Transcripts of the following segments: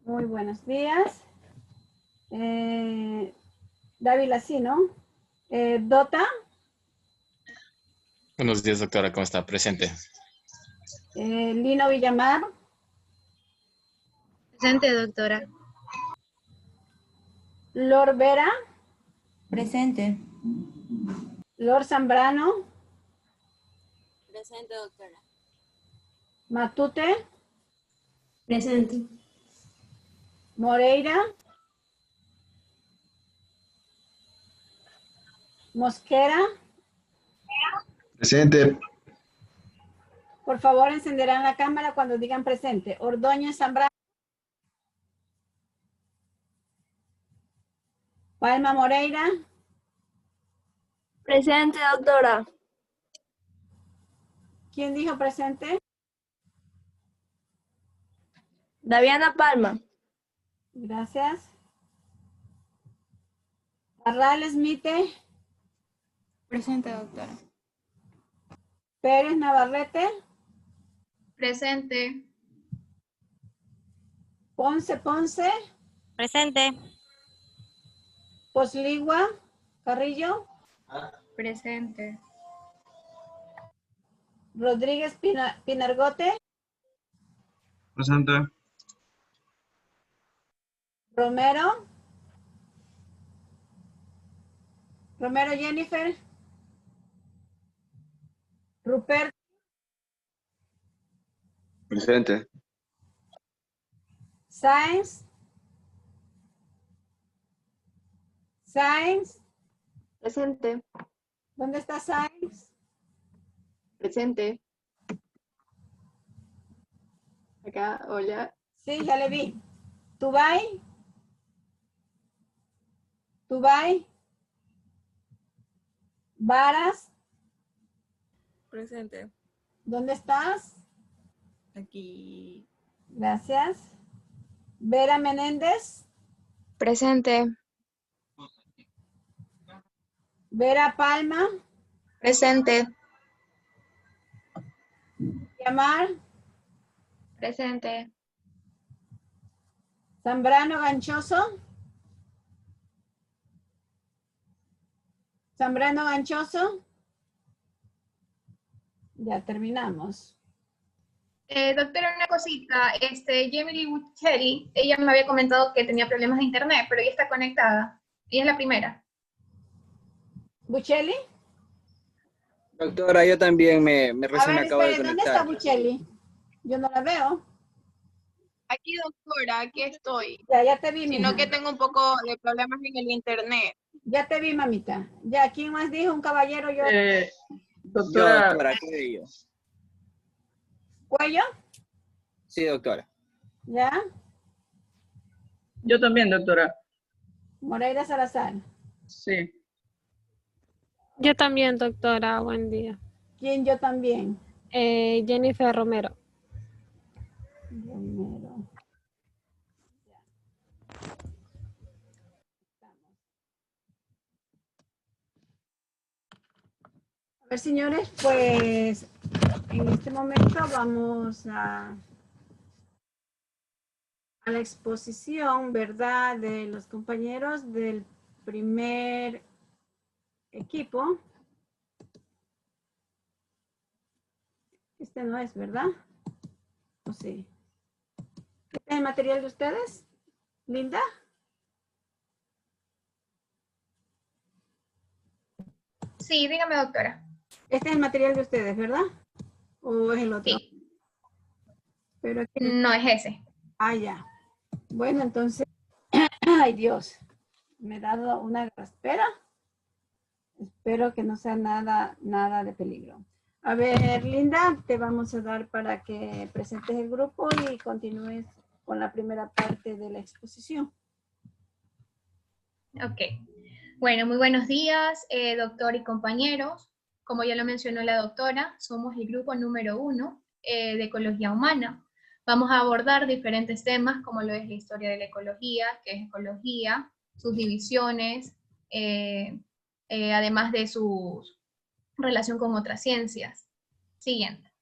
Muy buenos días. Dávila, sí, ¿no? Dota, Buenos días, doctora. ¿Cómo está? Presente. Lino Villamar, Presente, doctora. Lor Vera, Presente. Lor Zambrano, Presente, doctora. Matute, Presente. Moreira, Mosquera. Presente. Por favor, encenderán la cámara cuando digan presente. Ordóñez Zambrano. Palma Moreira. Presente, doctora. ¿Quién dijo presente? Daviana Palma. Gracias. Barrales Mite. Presente, doctora. Pérez Navarrete. Presente. Ponce. Presente. Posligua Carrillo. Presente. Rodríguez Pinargote. Presente. Romero Jennifer. Rupert. Presente. Sáenz. Presente. ¿Dónde está Sáenz? Presente. Acá, hola. Sí, ya le vi. Tubay. Varas. Presente. ¿Dónde estás? Aquí. Gracias. Vera Menéndez. Presente. Vera Palma. Presente. Llamar. Presente. Zambrano Ganchoso. Ya terminamos. Doctora, una cosita. Jamie Bucheri, ella me había comentado que tenía problemas de internet, pero ella está conectada. Ella es la primera. ¿Buchelli? Doctora, yo también me A recién ver, me acabo de espere, ¿dónde está conectar. Buchelli? Yo no la veo. Aquí, doctora, aquí estoy. Ya te vi, Sino mija. que tengo un poco de problemas en el internet. Ya te vi, mamita. Ya, ¿quién más dijo? Un caballero, yo. Yo, doctora, ¿qué yo? ¿Cuello? Sí, doctora. ¿Ya? Yo también, doctora. Moreira Salazar. Sí. Yo también, doctora. Buen día. ¿Quién? Yo también. Jennifer Romero. Romero. A ver, señores, pues en este momento vamos a la exposición, ¿verdad?, de los compañeros del primer equipo. Este no es, ¿verdad? ¿O sí? ¿Este es el material de ustedes? ¿Linda? Sí, dígame, doctora. Este es el material de ustedes, ¿verdad? ¿O es el otro? Sí. Pero aquí No es ese. Ah, ya. Bueno, entonces, ay Dios, me he dado una graspera. Espero que no sea nada de peligro. A ver, Linda, te vamos a dar para que presentes el grupo y continúes con la primera parte de la exposición. Ok. Bueno, muy buenos días, doctor y compañeros. Como ya lo mencionó la doctora, somos el grupo número 1 de Ecología Humana. Vamos a abordar diferentes temas como lo es la historia de la ecología, qué es ecología, sus divisiones, además de su relación con otras ciencias. Siguiente.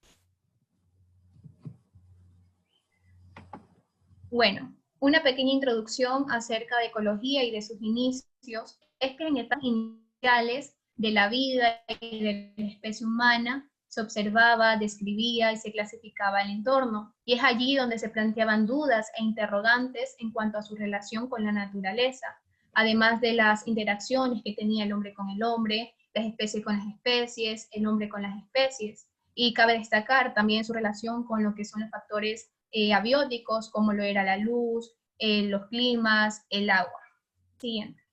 Bueno, Una pequeña introducción acerca de ecología y de sus inicios es que en etapas iniciales de la vida y de la especie humana se observaba, describía y se clasificaba el entorno, y es allí donde se planteaban dudas e interrogantes en cuanto a su relación con la naturaleza, además de las interacciones que tenía el hombre con el hombre, las especies con las especies, el hombre con las especies, y cabe destacar también su relación con lo que son los factores abióticos, como lo era la luz, los climas, el agua. Siguiente.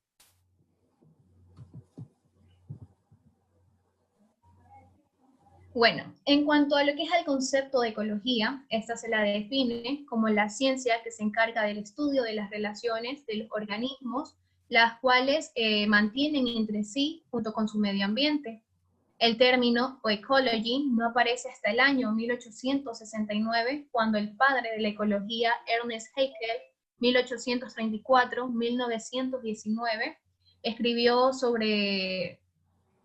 Bueno, en cuanto a lo que es el concepto de ecología, esta se la define como la ciencia que se encarga del estudio de las relaciones de los organismos, las cuales mantienen entre sí junto con su medio ambiente. El término o ecology no aparece hasta el año 1869, cuando el padre de la ecología, Ernest Haeckel, 1834-1919, escribió sobre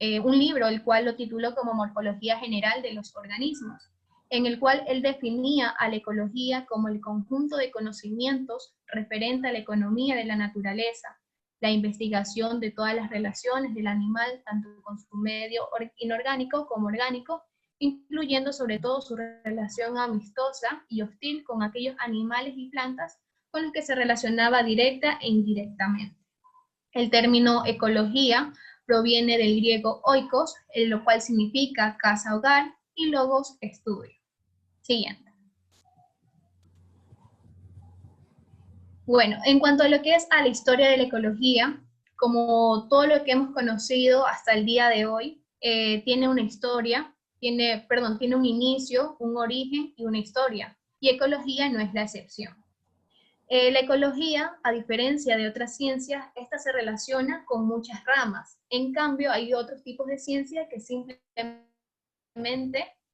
un libro, el cual lo tituló como Morfología General de los Organismos, en el cual él definía a la ecología como el conjunto de conocimientos referente a la economía de la naturaleza, la investigación de todas las relaciones del animal, tanto con su medio inorgánico como orgánico, incluyendo sobre todo su relación amistosa y hostil con aquellos animales y plantas con los que se relacionaba directa e indirectamente. El término ecología proviene del griego oikos, lo cual significa casa-hogar, y logos, estudio. Siguiente. Bueno, en cuanto a lo que es a la historia de la ecología, como todo lo que hemos conocido hasta el día de hoy, tiene una historia, tiene un inicio, un origen y una historia, y ecología no es la excepción. La ecología, a diferencia de otras ciencias, esta se relaciona con muchas ramas. En cambio, hay otros tipos de ciencias que simplemente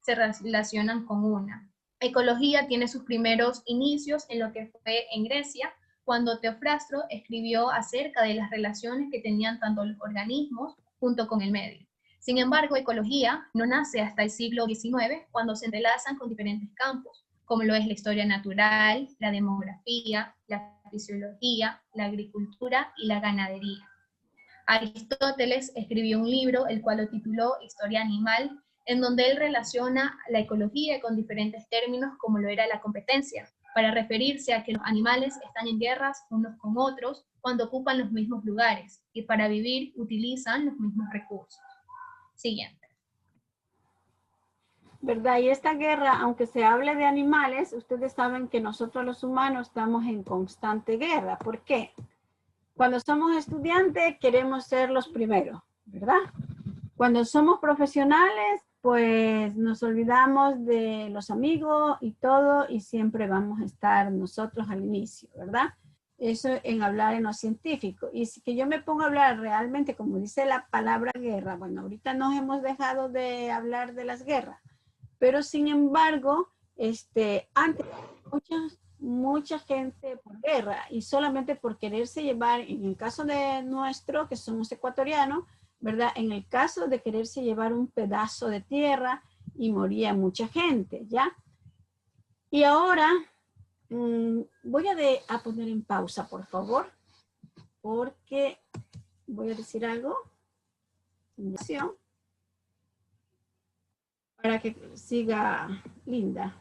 se relacionan con una. Ecología tiene sus primeros inicios en lo que fue en Grecia, cuando Teofrastro escribió acerca de las relaciones que tenían tanto los organismos junto con el medio. Sin embargo, ecología no nace hasta el siglo XIX, cuando se entrelazan con diferentes campos, como lo es la historia natural, la demografía, la fisiología, la agricultura y la ganadería. Aristóteles escribió un libro, el cual lo tituló Historia Animal, en donde él relaciona la ecología con diferentes términos, como lo era la competencia, para referirse a que los animales están en guerras unos con otros cuando ocupan los mismos lugares, y para vivir utilizan los mismos recursos. Siguiente. ¿Verdad? Y esta guerra, aunque se hable de animales, ustedes saben que nosotros los humanos estamos en constante guerra. ¿Por qué? Cuando somos estudiantes queremos ser los primeros, ¿verdad? Cuando somos profesionales, pues nos olvidamos de los amigos y todo, y siempre vamos a estar nosotros al inicio, ¿verdad? Eso en hablar en lo científico. Y si que yo me pongo a hablar realmente, como dice la palabra guerra, bueno, ahorita nos hemos dejado de hablar de las guerras, pero sin embargo, antes mucha gente por guerra y solamente por quererse llevar, en el caso de nuestro, que somos ecuatorianos, ¿verdad? En el caso de quererse llevar un pedazo de tierra y moría mucha gente, ¿ya? Y ahora voy a poner en pausa, por favor, porque voy a decir algo para que siga Linda.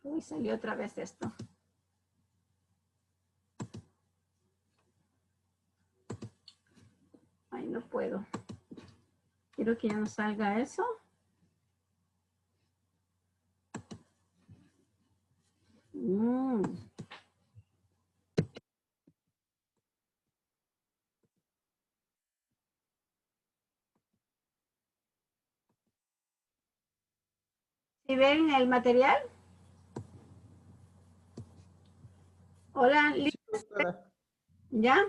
Uy, salió otra vez esto. Ay, no puedo. Quiero que ya no salga eso. ¿Sí ven el material? Hola, Linda. ¿Ya?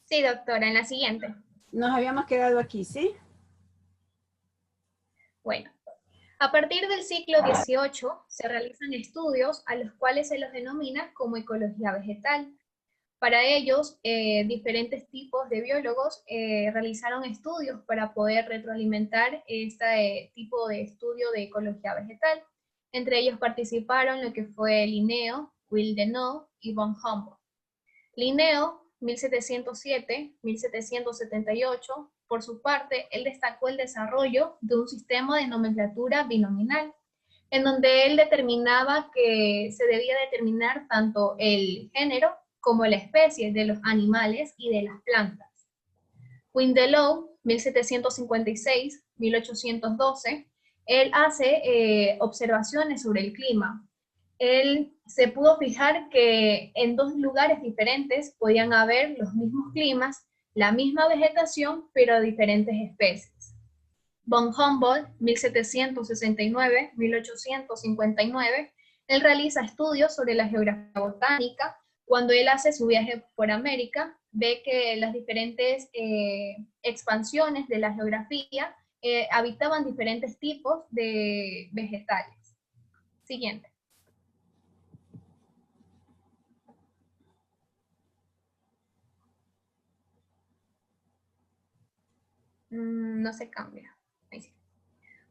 Sí, doctora, en la siguiente. Nos habíamos quedado aquí, ¿sí? Bueno, a partir del siglo XVIII se realizan estudios a los cuales se los denomina como ecología vegetal. Para ellos, diferentes tipos de biólogos realizaron estudios para poder retroalimentar este tipo de estudio de ecología vegetal. Entre ellos participaron lo que fue Linneo, Willdenow y von Humboldt. Linneo, 1707-1778, por su parte, él destacó el desarrollo de un sistema de nomenclatura binominal, en donde él determinaba que se debía determinar tanto el género como la especie de los animales y de las plantas. Willdenow, 1756-1812, él hace observaciones sobre el clima. Él se pudo fijar que en dos lugares diferentes podían haber los mismos climas, la misma vegetación, pero diferentes especies. Von Humboldt, 1769-1859, él realiza estudios sobre la geografía botánica. Cuando él hace su viaje por América, ve que las diferentes expansiones de la geografía habitaban diferentes tipos de vegetales. Siguiente. No se cambia. Ahí sí.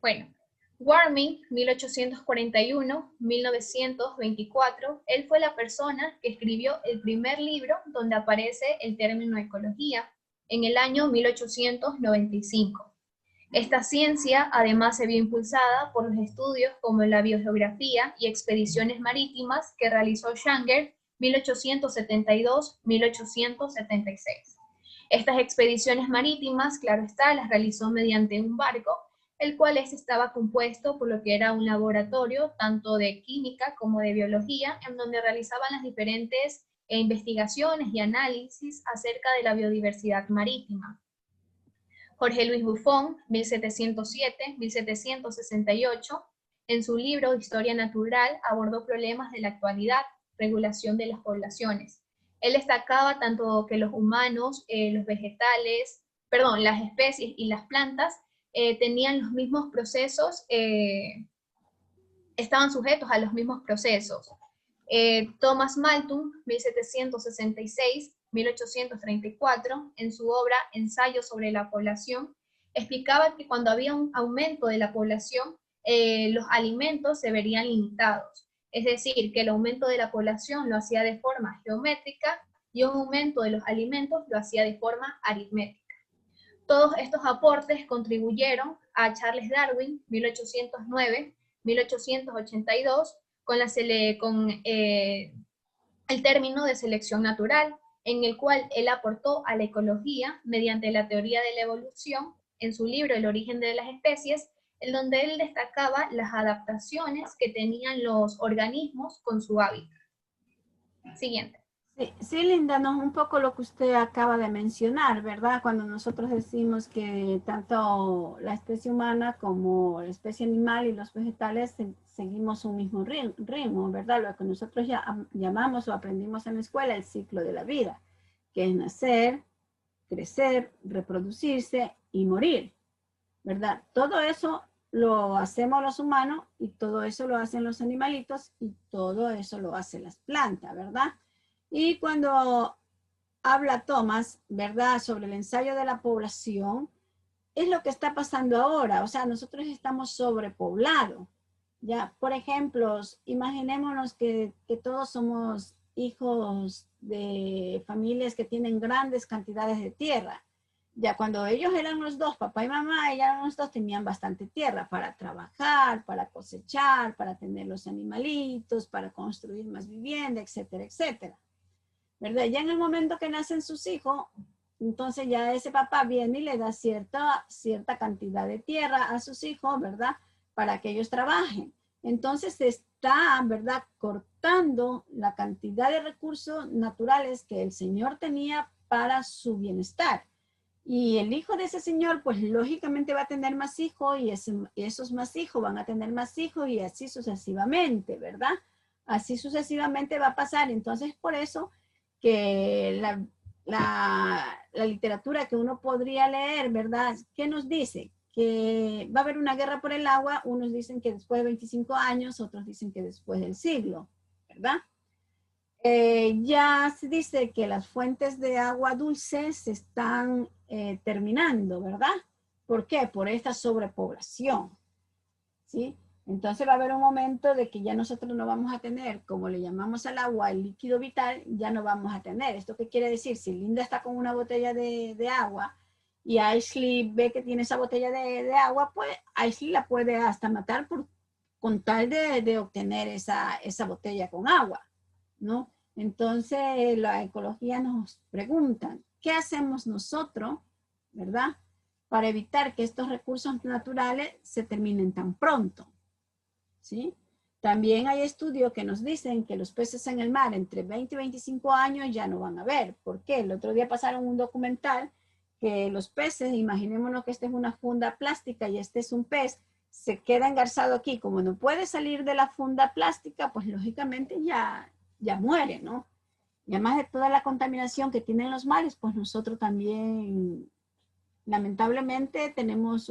Bueno, Warming, 1841-1924, él fue la persona que escribió el primer libro donde aparece el término ecología en el año 1895. Esta ciencia además se vio impulsada por los estudios como la biogeografía y expediciones marítimas que realizó Sanger 1872-1876. Estas expediciones marítimas, claro está, las realizó mediante un barco, el cual estaba compuesto por lo que era un laboratorio tanto de química como de biología, en donde realizaban las diferentes investigaciones y análisis acerca de la biodiversidad marítima. Jorge Luis Buffon, 1707-1768, en su libro Historia Natural abordó problemas de la actualidad, regulación de las poblaciones. Él destacaba tanto que los humanos, los vegetales, las especies y las plantas tenían los mismos procesos, estaban sujetos a los mismos procesos. Thomas Malthus, 1766-1834, en su obra Ensayo sobre la población, explicaba que cuando había un aumento de la población, los alimentos se verían limitados. Es decir, que el aumento de la población lo hacía de forma geométrica y un aumento de los alimentos lo hacía de forma aritmética. Todos estos aportes contribuyeron a Charles Darwin, 1809-1882, con el término de selección natural, en el cual él aportó a la ecología mediante la teoría de la evolución en su libro El origen de las especies, en donde él destacaba las adaptaciones que tenían los organismos con su hábitat. Siguiente. Sí, Linda, no, un poco lo que usted acaba de mencionar, ¿verdad? Cuando nosotros decimos que tanto la especie humana como la especie animal y los vegetales seguimos un mismo ritmo, ¿verdad? Lo que nosotros llamamos o aprendimos en la escuela el ciclo de la vida, que es nacer, crecer, reproducirse y morir, ¿verdad? Todo eso lo hacemos los humanos y todo eso lo hacen los animalitos y todo eso lo hacen las plantas, ¿verdad? Y cuando habla Thomas, ¿verdad?, sobre el ensayo de la población, es lo que está pasando ahora. O sea, nosotros estamos sobrepoblados. Ya, por ejemplo, imaginémonos que todos somos hijos de familias que tienen grandes cantidades de tierra. Ya cuando ellos eran los dos, papá y mamá, ellos los dos tenían bastante tierra para trabajar, para cosechar, para tener los animalitos, para construir más vivienda, etcétera, etcétera. ¿Verdad? Ya en el momento que nacen sus hijos, entonces ya ese papá viene y le da cierta cantidad de tierra a sus hijos, ¿verdad? Para que ellos trabajen. Entonces se está, ¿verdad?, cortando la cantidad de recursos naturales que el Señor tenía para su bienestar. Y el hijo de ese señor, pues lógicamente va a tener más hijos y esos más hijos van a tener más hijos y así sucesivamente, ¿verdad? Así sucesivamente va a pasar. Entonces por eso que la literatura que uno podría leer, ¿verdad? ¿Qué nos dice? Que va a haber una guerra por el agua. Unos dicen que después de 25 años, otros dicen que después del siglo, ¿verdad? Ya se dice que las fuentes de agua dulce se están terminando, ¿verdad? ¿Por qué? Por esta sobrepoblación, ¿sí? Entonces va a haber un momento de que ya nosotros no vamos a tener, como le llamamos al agua, el líquido vital, ya no vamos a tener. ¿Esto qué quiere decir? Si Linda está con una botella de agua y Ashley ve que tiene esa botella de agua, pues Ashley la puede hasta matar con tal de obtener esa botella con agua, ¿no? Entonces la ecología nos pregunta, ¿qué hacemos nosotros, verdad? Para evitar que estos recursos naturales se terminen tan pronto. ¿Sí? También hay estudios que nos dicen que los peces en el mar entre 20 y 25 años ya no van a ver. ¿Por qué? El otro día pasaron un documental que los peces, imaginémonos que esta es una funda plástica y este es un pez, se queda engarzado aquí. Como no puede salir de la funda plástica, pues lógicamente ya muere, ¿no? Y además de toda la contaminación que tienen los mares, pues nosotros también, lamentablemente, tenemos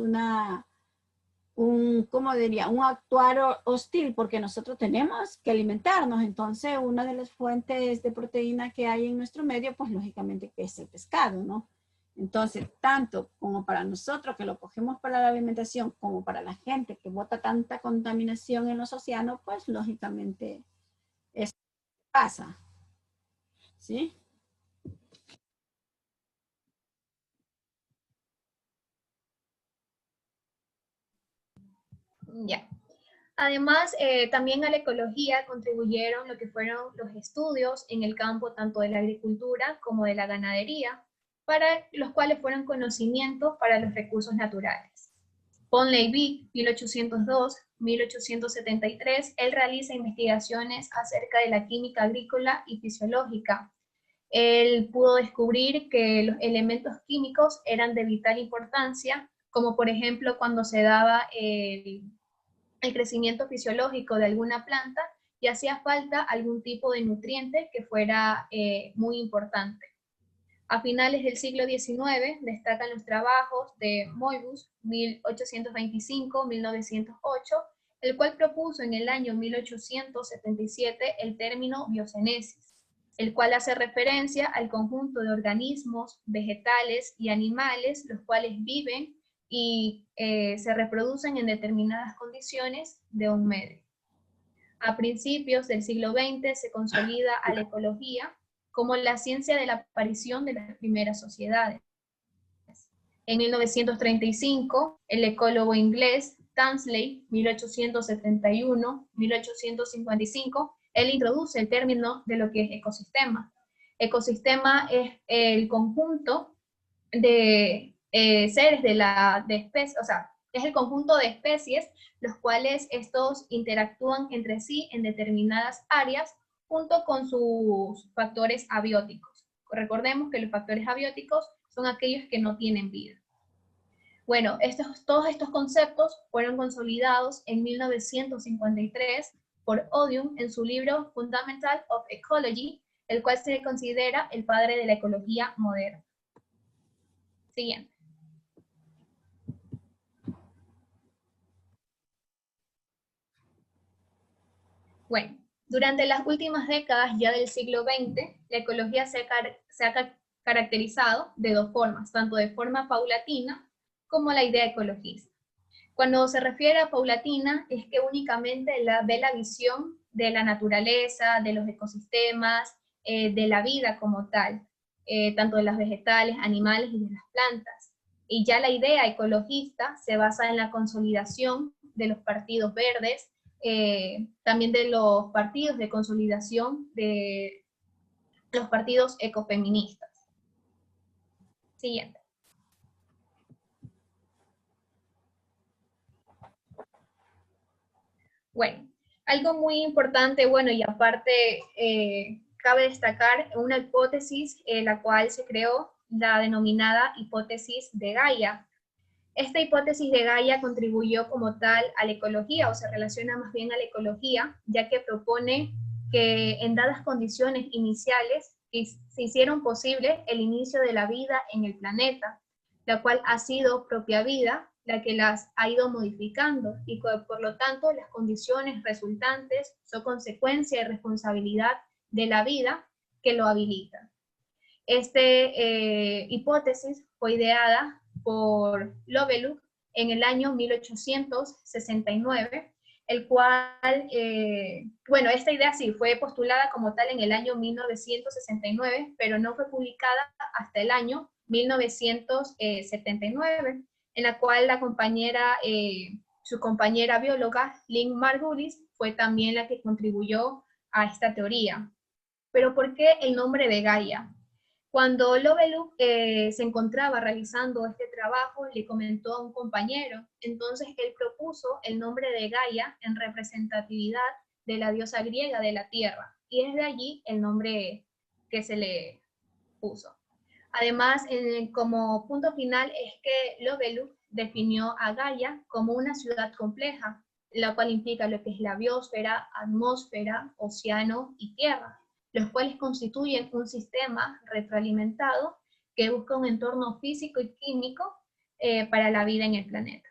¿cómo diría? Un actuar hostil, porque nosotros tenemos que alimentarnos. Entonces, una de las fuentes de proteína que hay en nuestro medio, pues lógicamente que es el pescado, ¿no? Entonces, tanto como para nosotros que lo cogemos para la alimentación, como para la gente que bota tanta contaminación en los océanos, pues lógicamente eso pasa. ¿Sí? Ya. Además, también a la ecología contribuyeron lo que fueron los estudios en el campo tanto de la agricultura como de la ganadería, para los cuales fueron conocimientos para los recursos naturales. Pont-Levis, 1802-1873, él realiza investigaciones acerca de la química agrícola y fisiológica. Él pudo descubrir que los elementos químicos eran de vital importancia, como por ejemplo cuando se daba el crecimiento fisiológico de alguna planta y hacía falta algún tipo de nutriente que fuera muy importante. A finales del siglo XIX destacan los trabajos de Moebius, 1825-1908, el cual propuso en el año 1877 el término biocénesis, el cual hace referencia al conjunto de organismos, vegetales y animales, los cuales viven y se reproducen en determinadas condiciones de un medio. A principios del siglo XX se consolida a la ecología como la ciencia de la aparición de las primeras sociedades. En 1935, el ecólogo inglés Tansley, 1871-1855, él introduce el término de lo que es ecosistema. Ecosistema es el conjunto de seres de especies, o sea, es el conjunto de especies los cuales estos interactúan entre sí en determinadas áreas junto con sus factores abióticos. Recordemos que los factores abióticos son aquellos que no tienen vida. Bueno, todos estos conceptos fueron consolidados en 1953 por Odium en su libro Fundamental of Ecology, el cual se considera el padre de la ecología moderna. Siguiente. Bueno, durante las últimas décadas ya del siglo XX, la ecología se ha caracterizado de dos formas, tanto de forma paulatina como la idea ecologista. Cuando se refiere a paulatina, es que únicamente ve la visión de la naturaleza, de los ecosistemas, de la vida como tal, tanto de los vegetales, animales y de las plantas. Y ya la idea ecologista se basa en la consolidación de los partidos verdes, también de los partidos de consolidación de los partidos ecofeministas. Siguiente. Bueno, algo muy importante, bueno, y aparte cabe destacar una hipótesis la cual se creó, la denominada hipótesis de Gaia. Esta hipótesis de Gaia contribuyó como tal a la ecología, o se relaciona más bien a la ecología, ya que propone que en dadas condiciones iniciales se hicieron posible el inicio de la vida en el planeta, la cual ha sido propia vida la que las ha ido modificando, y por lo tanto las condiciones resultantes son consecuencia y responsabilidad de la vida que lo habilita. Esta hipótesis fue ideada por Lovelock en el año 1869, el cual, bueno, esta idea sí fue postulada como tal en el año 1969, pero no fue publicada hasta el año 1979, en la cual la compañera, su compañera bióloga, Lynn Margulis, fue también la que contribuyó a esta teoría. Pero ¿por qué el nombre de Gaia? Cuando Lovelock se encontraba realizando este trabajo, le comentó a un compañero, entonces él propuso el nombre de Gaia en representatividad de la diosa griega de la tierra, y es de allí el nombre que se le puso. Además, como punto final es que Lovelock definió a Gaia como una ciudad compleja, la cual implica lo que es la biosfera, atmósfera, océano y tierra, los cuales constituyen un sistema retroalimentado que busca un entorno físico y químico para la vida en el planeta.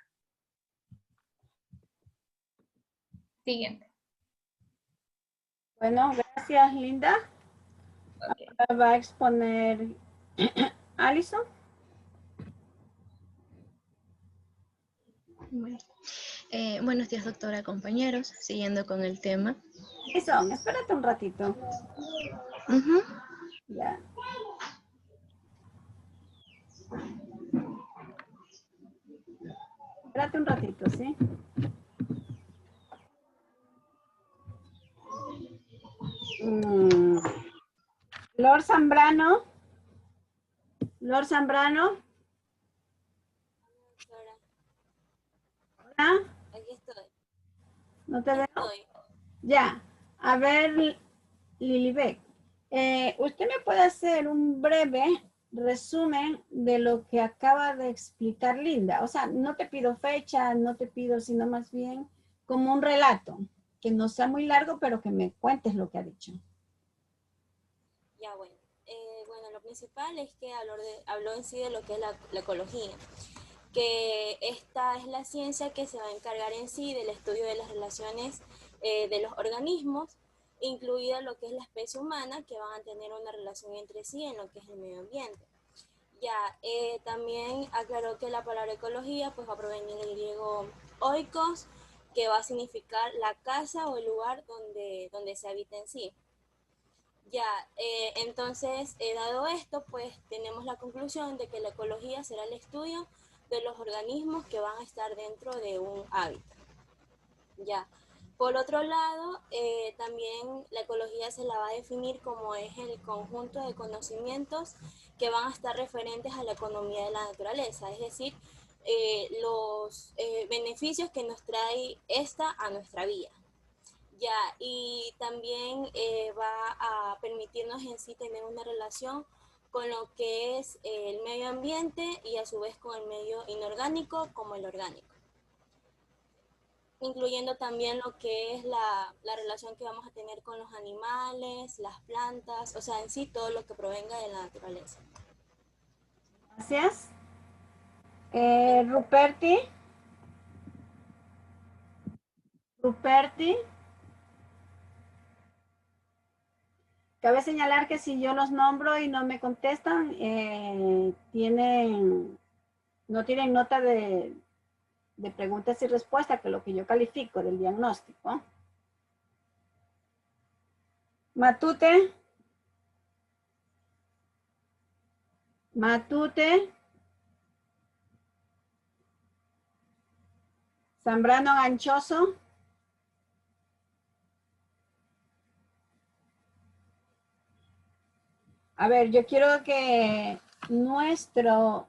Siguiente. Bueno, gracias, Linda. Okay. Ahora va a exponer Alison. Buenos días, doctora, compañeros. Siguiendo con el tema. Alison, espérate un ratito. Ya. Espérate un ratito, ¿sí? Lord Zambrano. Lord Zambrano. Hola. Aquí estoy. ¿No te veo? Ya. A ver, Lilibet. ¿Usted me puede hacer un breve resumen de lo que acaba de explicar Linda? O sea, no te pido fecha, no te pido, sino más bien como un relato, que no sea muy largo, pero que me cuentes lo que ha dicho. Ya, bueno. Bueno, lo principal es que habló en sí de lo que es la ecología, que esta es la ciencia que se va a encargar en sí del estudio de las relaciones de los organismos, incluida lo que es la especie humana, que van a tener una relación entre sí en lo que es el medio ambiente. Ya, también aclaró que la palabra ecología pues va a provenir del griego oikos, que va a significar la casa o el lugar donde se habita en sí. Ya, entonces, dado esto, pues tenemos la conclusión de que la ecología será el estudio de los organismos que van a estar dentro de un hábitat. Ya. Por otro lado, también la ecología se la va a definir como es el conjunto de conocimientos que van a estar referentes a la economía de la naturaleza, es decir, los beneficios que nos trae esta a nuestra vida. Ya, y también va a permitirnos en sí tener una relación con lo que es el medio ambiente y a su vez con el medio inorgánico como el orgánico, incluyendo también lo que es la relación que vamos a tener con los animales, las plantas, o sea, en sí todo lo que provenga de la naturaleza. Gracias. Ruperti. Ruperti. Cabe señalar que si yo los nombro y no me contestan, no tienen nota de preguntas y respuestas, que es lo que yo califico del diagnóstico. Matute. Matute. Zambrano Ganchoso. A ver, yo quiero que nuestro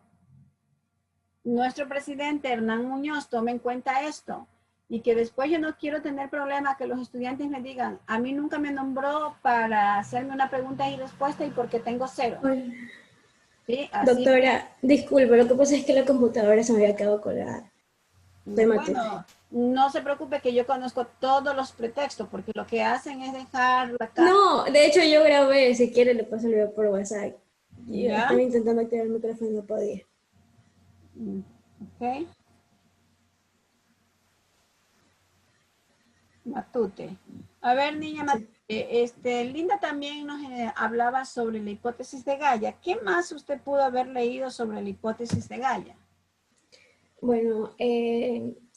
presidente Hernán Muñoz tome en cuenta esto y que después yo no quiero tener problema que los estudiantes me digan, a mí nunca me nombró para hacerme una pregunta y respuesta y porque tengo 0. ¿Sí? Así. Doctora, disculpe, lo que pasa es que la computadora se me había quedado colgada. Bueno, no se preocupe que yo conozco todos los pretextos, porque lo que hacen es dejar la cara. No, de hecho yo grabé, si quiere le paso el video por WhatsApp. Yo estaba intentando activar el micrófono y no podía. Ok. Matute. A ver, niña Matute, Linda también nos hablaba sobre la hipótesis de Gaia. ¿Qué más usted pudo haber leído sobre la hipótesis de Gaia? Bueno,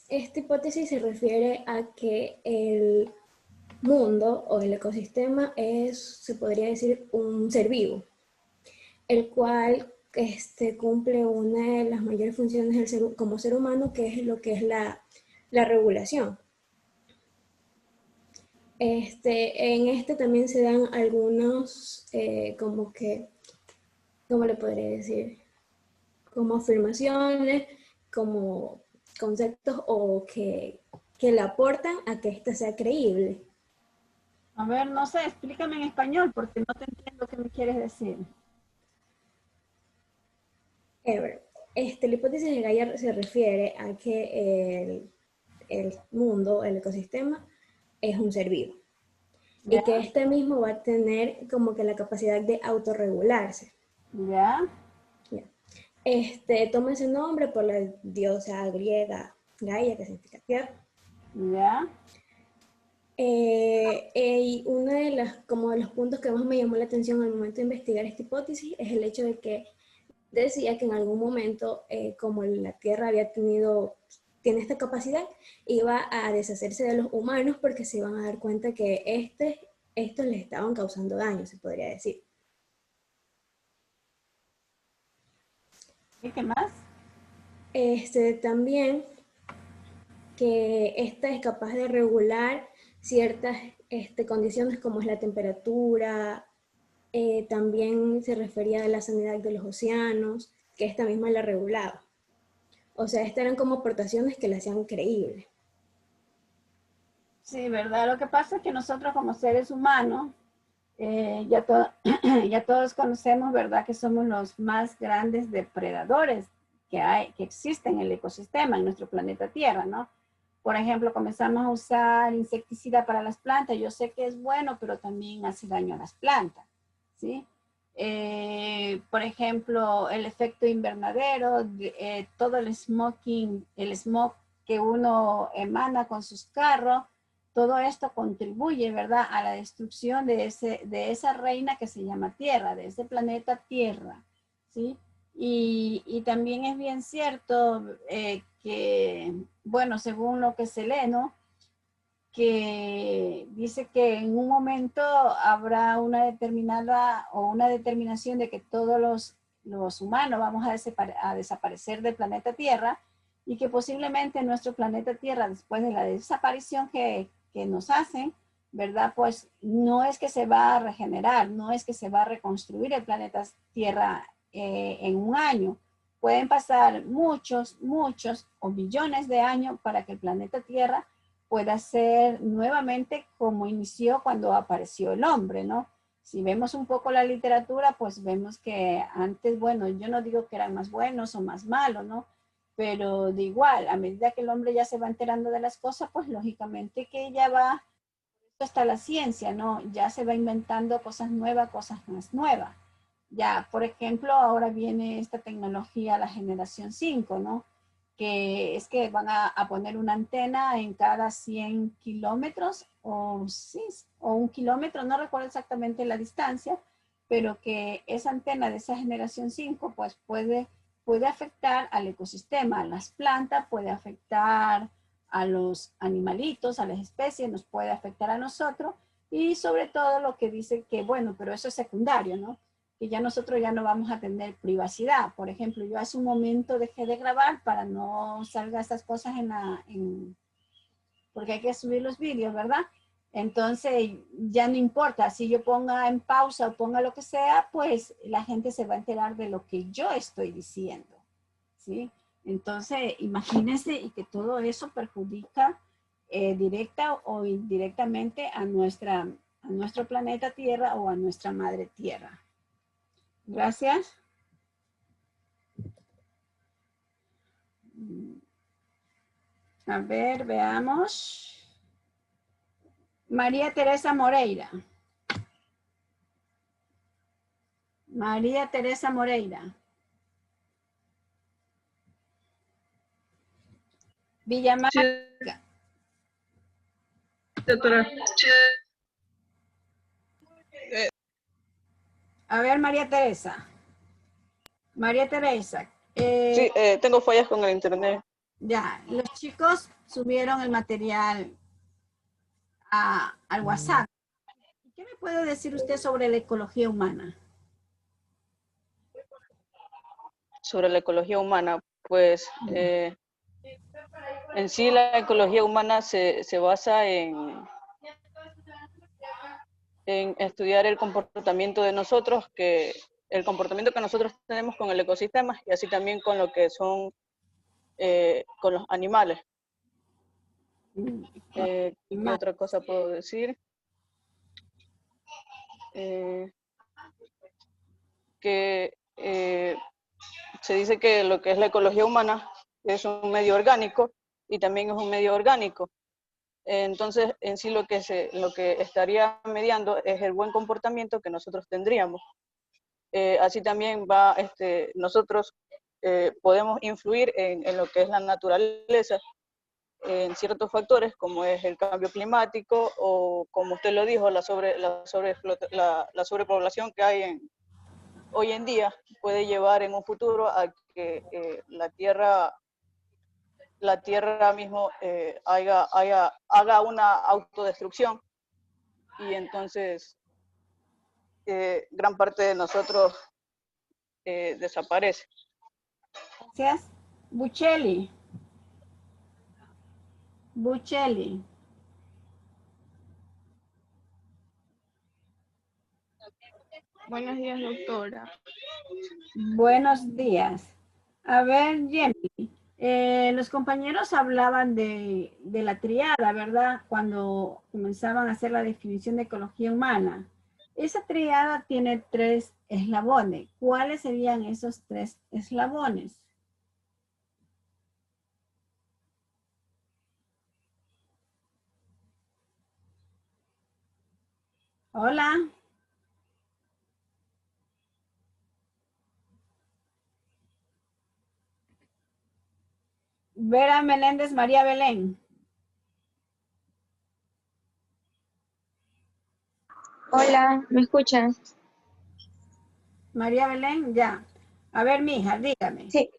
Esta hipótesis se refiere a que el mundo o el ecosistema es, se podría decir, un ser vivo, el cual cumple una de las mayores funciones del como ser humano, que es lo que es la regulación. En también se dan algunos, ¿cómo le podría decir? Como afirmaciones, como conceptos o que le aportan a que ésta sea creíble. A ver, no sé, explícame en español porque no te entiendo qué me quieres decir. La hipótesis de Gaia se refiere a que el mundo, el ecosistema, es un ser vivo. ¿Ya? Y que este mismo va a tener como que la capacidad de autorregularse. ¿Ya? Toma ese nombre por la diosa griega Gaia, que significa tierra. ¿Ya? Y uno de los puntos que más me llamó la atención al momento de investigar esta hipótesis es el hecho de que decía que en algún momento, como la Tierra tiene esta capacidad, iba a deshacerse de los humanos porque se iban a dar cuenta que estos les estaban causando daño, se podría decir. ¿Y qué más? También que esta es capaz de regular ciertas condiciones como es la temperatura. También se refería a la sanidad de los océanos, que esta misma la regulaba. O sea, estas eran como aportaciones que la hacían creíble. Sí, ¿verdad? Lo que pasa es que nosotros como seres humanos, ya todos conocemos, ¿verdad? Que somos los más grandes depredadores que existen en el ecosistema, en nuestro planeta Tierra, ¿no? Por ejemplo, comenzamos a usar insecticida para las plantas. Yo sé que es bueno, pero también hace daño a las plantas, ¿sí? Por ejemplo, el efecto invernadero, todo el smog que uno emana con sus carros, todo esto contribuye, ¿verdad?, a la destrucción de esa reina que se llama Tierra, de ese planeta Tierra, ¿sí? Y también es bien cierto que, bueno, según lo que se lee, ¿no?, que dice que en un momento habrá una determinación de que todos los humanos vamos a desaparecer del planeta Tierra y que posiblemente nuestro planeta Tierra, después de la desaparición que nos hacen, ¿verdad? Pues no es que se va a regenerar, no es que se va a reconstruir el planeta Tierra en un año. Pueden pasar muchos o millones de años para que el planeta Tierra pueda ser nuevamente como inició cuando apareció el hombre, ¿no? Si vemos un poco la literatura, pues vemos que antes, bueno, yo no digo que eran más buenos o más malos, ¿no? Pero de igual, a medida que el hombre ya se va enterando de las cosas, pues lógicamente que ya va, hasta la ciencia, ¿no? Ya se va inventando cosas nuevas, cosas más nuevas. Ya, por ejemplo, ahora viene esta tecnología, la generación 5, ¿no? Que es que van a poner una antena en cada 100 kilómetros o 1 kilómetro, no recuerdo exactamente la distancia, pero que esa antena de esa generación 5 pues puede afectar al ecosistema, a las plantas, puede afectar a los animalitos, a las especies, nos puede afectar a nosotros y sobre todo lo que dice que, bueno, pero eso es secundario, ¿no? Que ya nosotros ya no vamos a tener privacidad. Por ejemplo, yo hace un momento dejé de grabar para no salga estas cosas porque hay que subir los vídeos, ¿verdad? Entonces ya no importa, si yo ponga en pausa o ponga lo que sea, pues la gente se va a enterar de lo que yo estoy diciendo, ¿sí? Entonces imagínense y que todo eso perjudica directa o indirectamente a nuestro planeta Tierra o a nuestra madre Tierra. Gracias. A ver, veamos. María Teresa Moreira. María Teresa Moreira. Villamar. Sí, doctora. A ver, María Teresa. María Teresa. Sí, tengo fallas con el internet. Ya, los chicos subieron el material al WhatsApp. ¿Qué me puede decir usted sobre la ecología humana? Sobre la ecología humana, pues en sí la ecología humana se basa en estudiar el comportamiento de nosotros, el comportamiento que nosotros tenemos con el ecosistema y así también con lo que son con los animales. ¿Qué otra cosa puedo decir? Se dice que lo que es la ecología humana es un medio orgánico y también es un medio orgánico. Entonces, en sí lo que estaría mediando es el buen comportamiento que nosotros tendríamos. Así también nosotros podemos influir en lo que es la naturaleza, en ciertos factores como es el cambio climático o, como usted lo dijo, la sobrepoblación que hay hoy en día puede llevar en un futuro a que la Tierra mismo haga una autodestrucción y entonces gran parte de nosotros desaparece. Gracias. Buccelli. Buccelli. Buenos días, doctora. Buenos días. A ver, Jenny, los compañeros hablaban de la triada, ¿verdad? Cuando comenzaban a hacer la definición de ecología humana. Esa triada tiene 3 eslabones. ¿Cuáles serían esos 3 eslabones? Hola. Vera Meléndez, María Belén. Hola, ¿me escuchan? María Belén, ya. A ver, mija, dígame. Sí.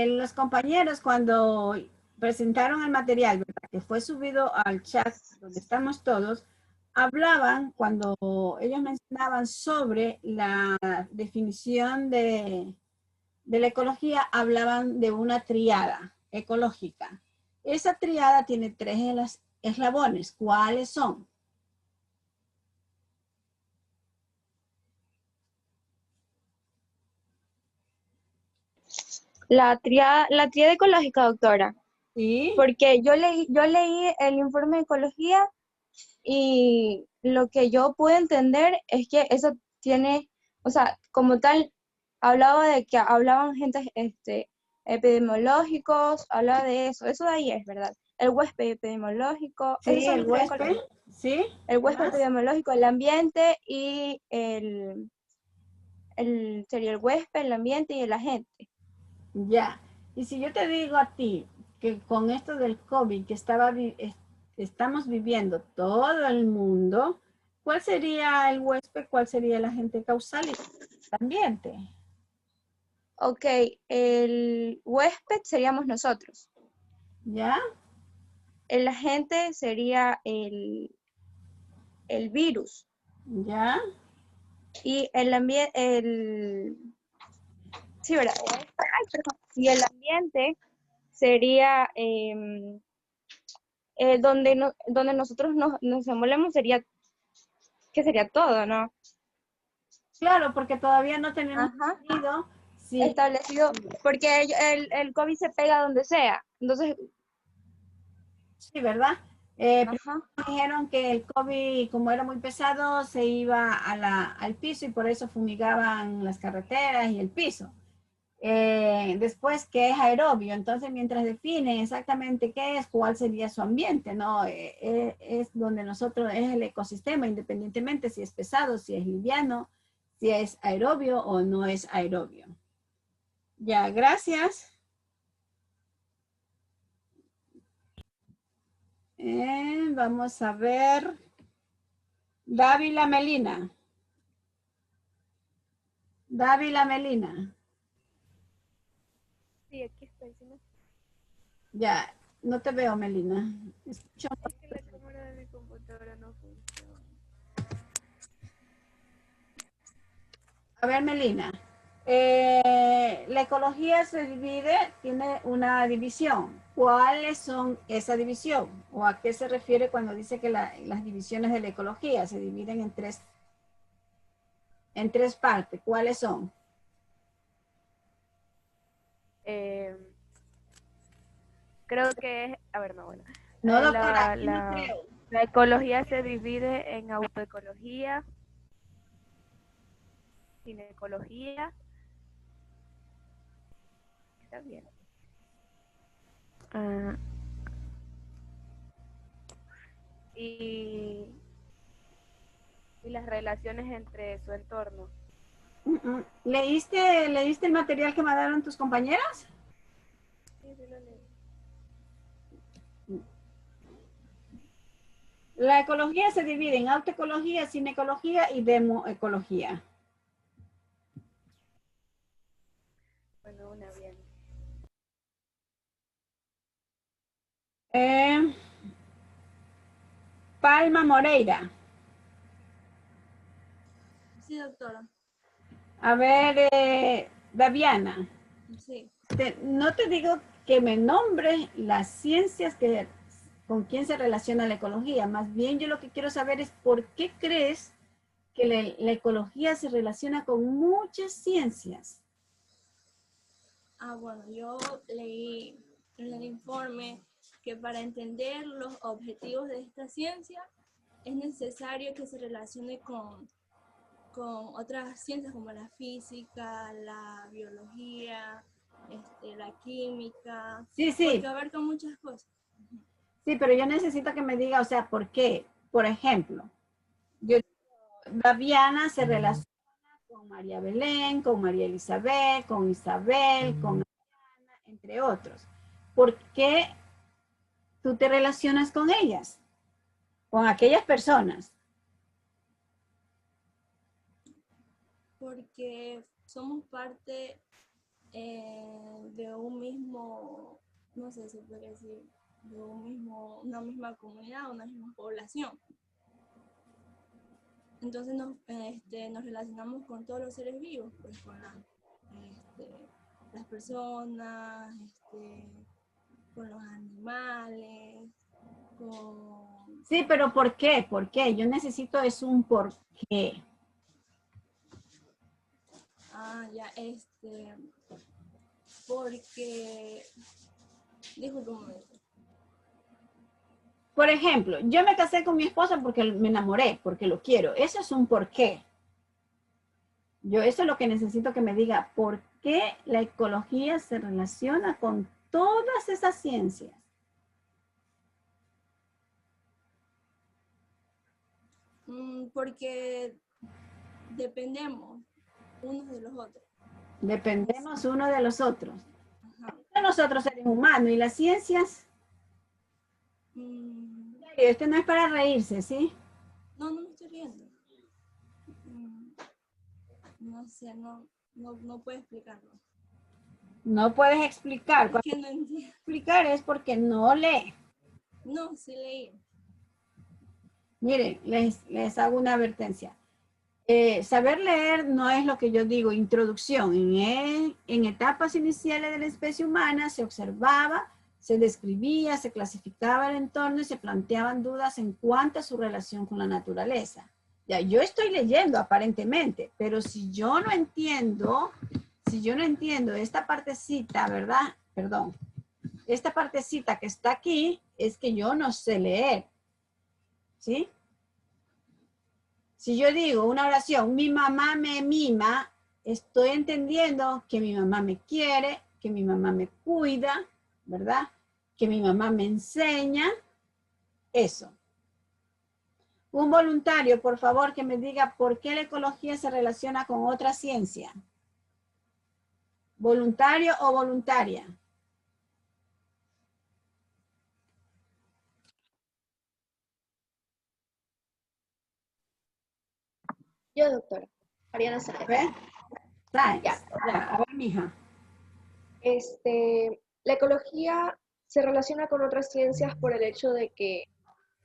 Los compañeros cuando presentaron el material, ¿verdad?, que fue subido al chat donde estamos todos, hablaban, cuando ellos mencionaban sobre la definición de la ecología, hablaban de una triada ecológica. Esa triada tiene 3 eslabones. ¿Cuáles son? La triada ecológica, doctora. Sí. Porque yo leí el informe de ecología y lo que yo pude entender es que eso tiene, o sea, como tal, hablaba de que hablaban agentes epidemiológicos, hablaba de eso de ahí es, ¿verdad? El huésped epidemiológico. Sí, el huésped, sí. El huésped epidemiológico, el ambiente y sería el huésped, el ambiente y el agente. Ya. Y si yo te digo a ti que con esto del COVID que estamos viviendo todo el mundo, ¿cuál sería el huésped? ¿Cuál sería el agente causal y el ambiente? Ok, el huésped seríamos nosotros. ¿Ya? El agente sería el virus. ¿Ya? Y el ambiente, sí, ¿verdad? Ay, perdón. Y el ambiente sería donde nosotros nos desenvolvemos, sería todo, ¿no? Claro, porque todavía no tenemos establecido, porque el COVID se pega donde sea. Entonces, sí, ¿verdad? Dijeron que el COVID, como era muy pesado, se iba al piso y por eso fumigaban las carreteras y el piso. Después, ¿qué es aerobio? Entonces, mientras definen exactamente qué es, cuál sería su ambiente, ¿no? Es donde nosotros, es el ecosistema, independientemente si es pesado, si es liviano, si es aerobio o no es aerobio. Ya, gracias. Vamos a ver. Dávila Melina. Dávila Melina. Sí, aquí estoy. ¿Sí? Ya. No te veo, Melina. Escucha. Es que la cámara de mi computadora no funciona. A ver, Melina. La ecología se divide, tiene una división. ¿Cuáles son esa división? ¿O a qué se refiere cuando dice que las divisiones de la ecología se dividen en tres partes? ¿Cuáles son? Creo que es, a ver, no, bueno. No, doctora, no creo. La ecología se divide en autoecología, ginecología. Está bien. Y las relaciones entre su entorno. ¿Leíste el material que mandaron tus compañeras? Sí, sí lo leí. La ecología se divide en autoecología, ginecología y demoecología. Bueno, una bien. Palma Moreira. Sí, doctora. A ver, Daviana. Sí. No te digo que me nombre las ciencias con quién se relaciona la ecología. Más bien yo lo que quiero saber es por qué crees que la ecología se relaciona con muchas ciencias. Bueno, yo leí en el informe que para entender los objetivos de esta ciencia es necesario que se relacione con otras ciencias como la física, la biología, la química, Sí, sí. porque abarca muchas cosas. Sí, pero yo necesito que me diga, o sea, ¿por qué? Por ejemplo, Daviana se relaciona con María Belén, con María Elizabeth, con Isabel, con Ana, entre otros. ¿Por qué tú te relacionas con ellas? Con aquellas personas. Porque somos parte de un mismo, no sé si se puede decir, de una misma comunidad, una misma población. Entonces nos relacionamos con todos los seres vivos, pues con las personas, con los animales, con... Sí, pero ¿por qué? ¿Por qué? Yo necesito es un por qué. Porque... Disculpe un momento. Por ejemplo, yo me casé con mi esposa porque me enamoré, porque lo quiero. Eso es un por qué. Eso es lo que necesito que me diga. ¿Por qué la ecología se relaciona con todas esas ciencias? Porque dependemos unos de los otros. Dependemos uno de los otros. Ajá. Nosotros seres humanos y las ciencias. Este no es para reírse, ¿sí? No, no me estoy riendo. No sé, no puedo explicarlo. No puedes explicar. Es que no entiendo. Explicar es porque no lee. No, sí leí. Miren, les hago una advertencia. Saber leer no es lo que yo digo, introducción. En etapas iniciales de la especie humana se observaba, se describía, se clasificaba el entorno y se planteaban dudas en cuanto a su relación con la naturaleza. Ya, yo estoy leyendo aparentemente, pero si yo no entiendo esta partecita, ¿verdad? Perdón. Esta partecita que está aquí es que yo no sé leer. ¿Sí? Si yo digo una oración, mi mamá me mima, estoy entendiendo que mi mamá me quiere, que mi mamá me cuida, ¿verdad? Que mi mamá me enseña, eso. Un voluntario, por favor, que me diga por qué la ecología se relaciona con otra ciencia. ¿Voluntario o voluntaria? Yo, doctora. Mariana Sáenz. Sáenz. Ya, a ver, mija. La ecología se relaciona con otras ciencias por el hecho de que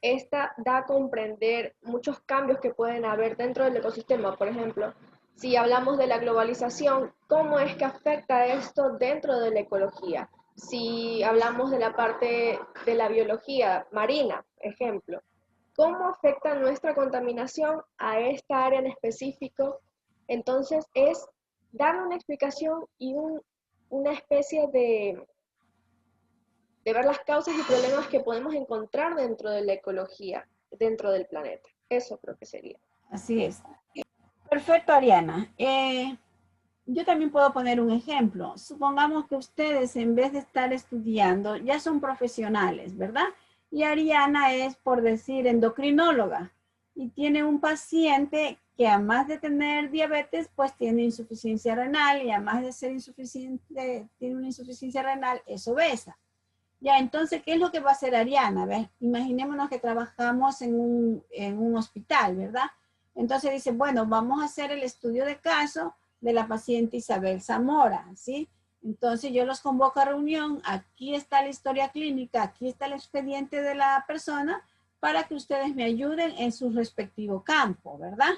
esta da a comprender muchos cambios que pueden haber dentro del ecosistema. Por ejemplo, si hablamos de la globalización, ¿cómo es que afecta esto dentro de la ecología? Si hablamos de la parte de la biología marina, ejemplo, ¿cómo afecta nuestra contaminación a esta área en específico? Entonces es darle una explicación y una especie de ver las causas y problemas que podemos encontrar dentro de la ecología, dentro del planeta. Eso creo que sería. Así es. Perfecto, Ariana. Yo también puedo poner un ejemplo. Supongamos que ustedes, en vez de estar estudiando, ya son profesionales, ¿verdad? Y Ariana es, por decir, endocrinóloga y tiene un paciente que, además de tener diabetes, pues tiene insuficiencia renal, y además de ser insuficiente, tiene una insuficiencia renal, es obesa. Ya, entonces, ¿qué es lo que va a hacer Ariana? ¿Ves? Imaginémonos que trabajamos en un hospital, ¿verdad? Entonces dice, bueno, vamos a hacer el estudio de caso de la paciente Isabel Zamora, ¿sí? Entonces yo los convoco a reunión, aquí está la historia clínica, aquí está el expediente de la persona, para que ustedes me ayuden en su respectivo campo, ¿verdad?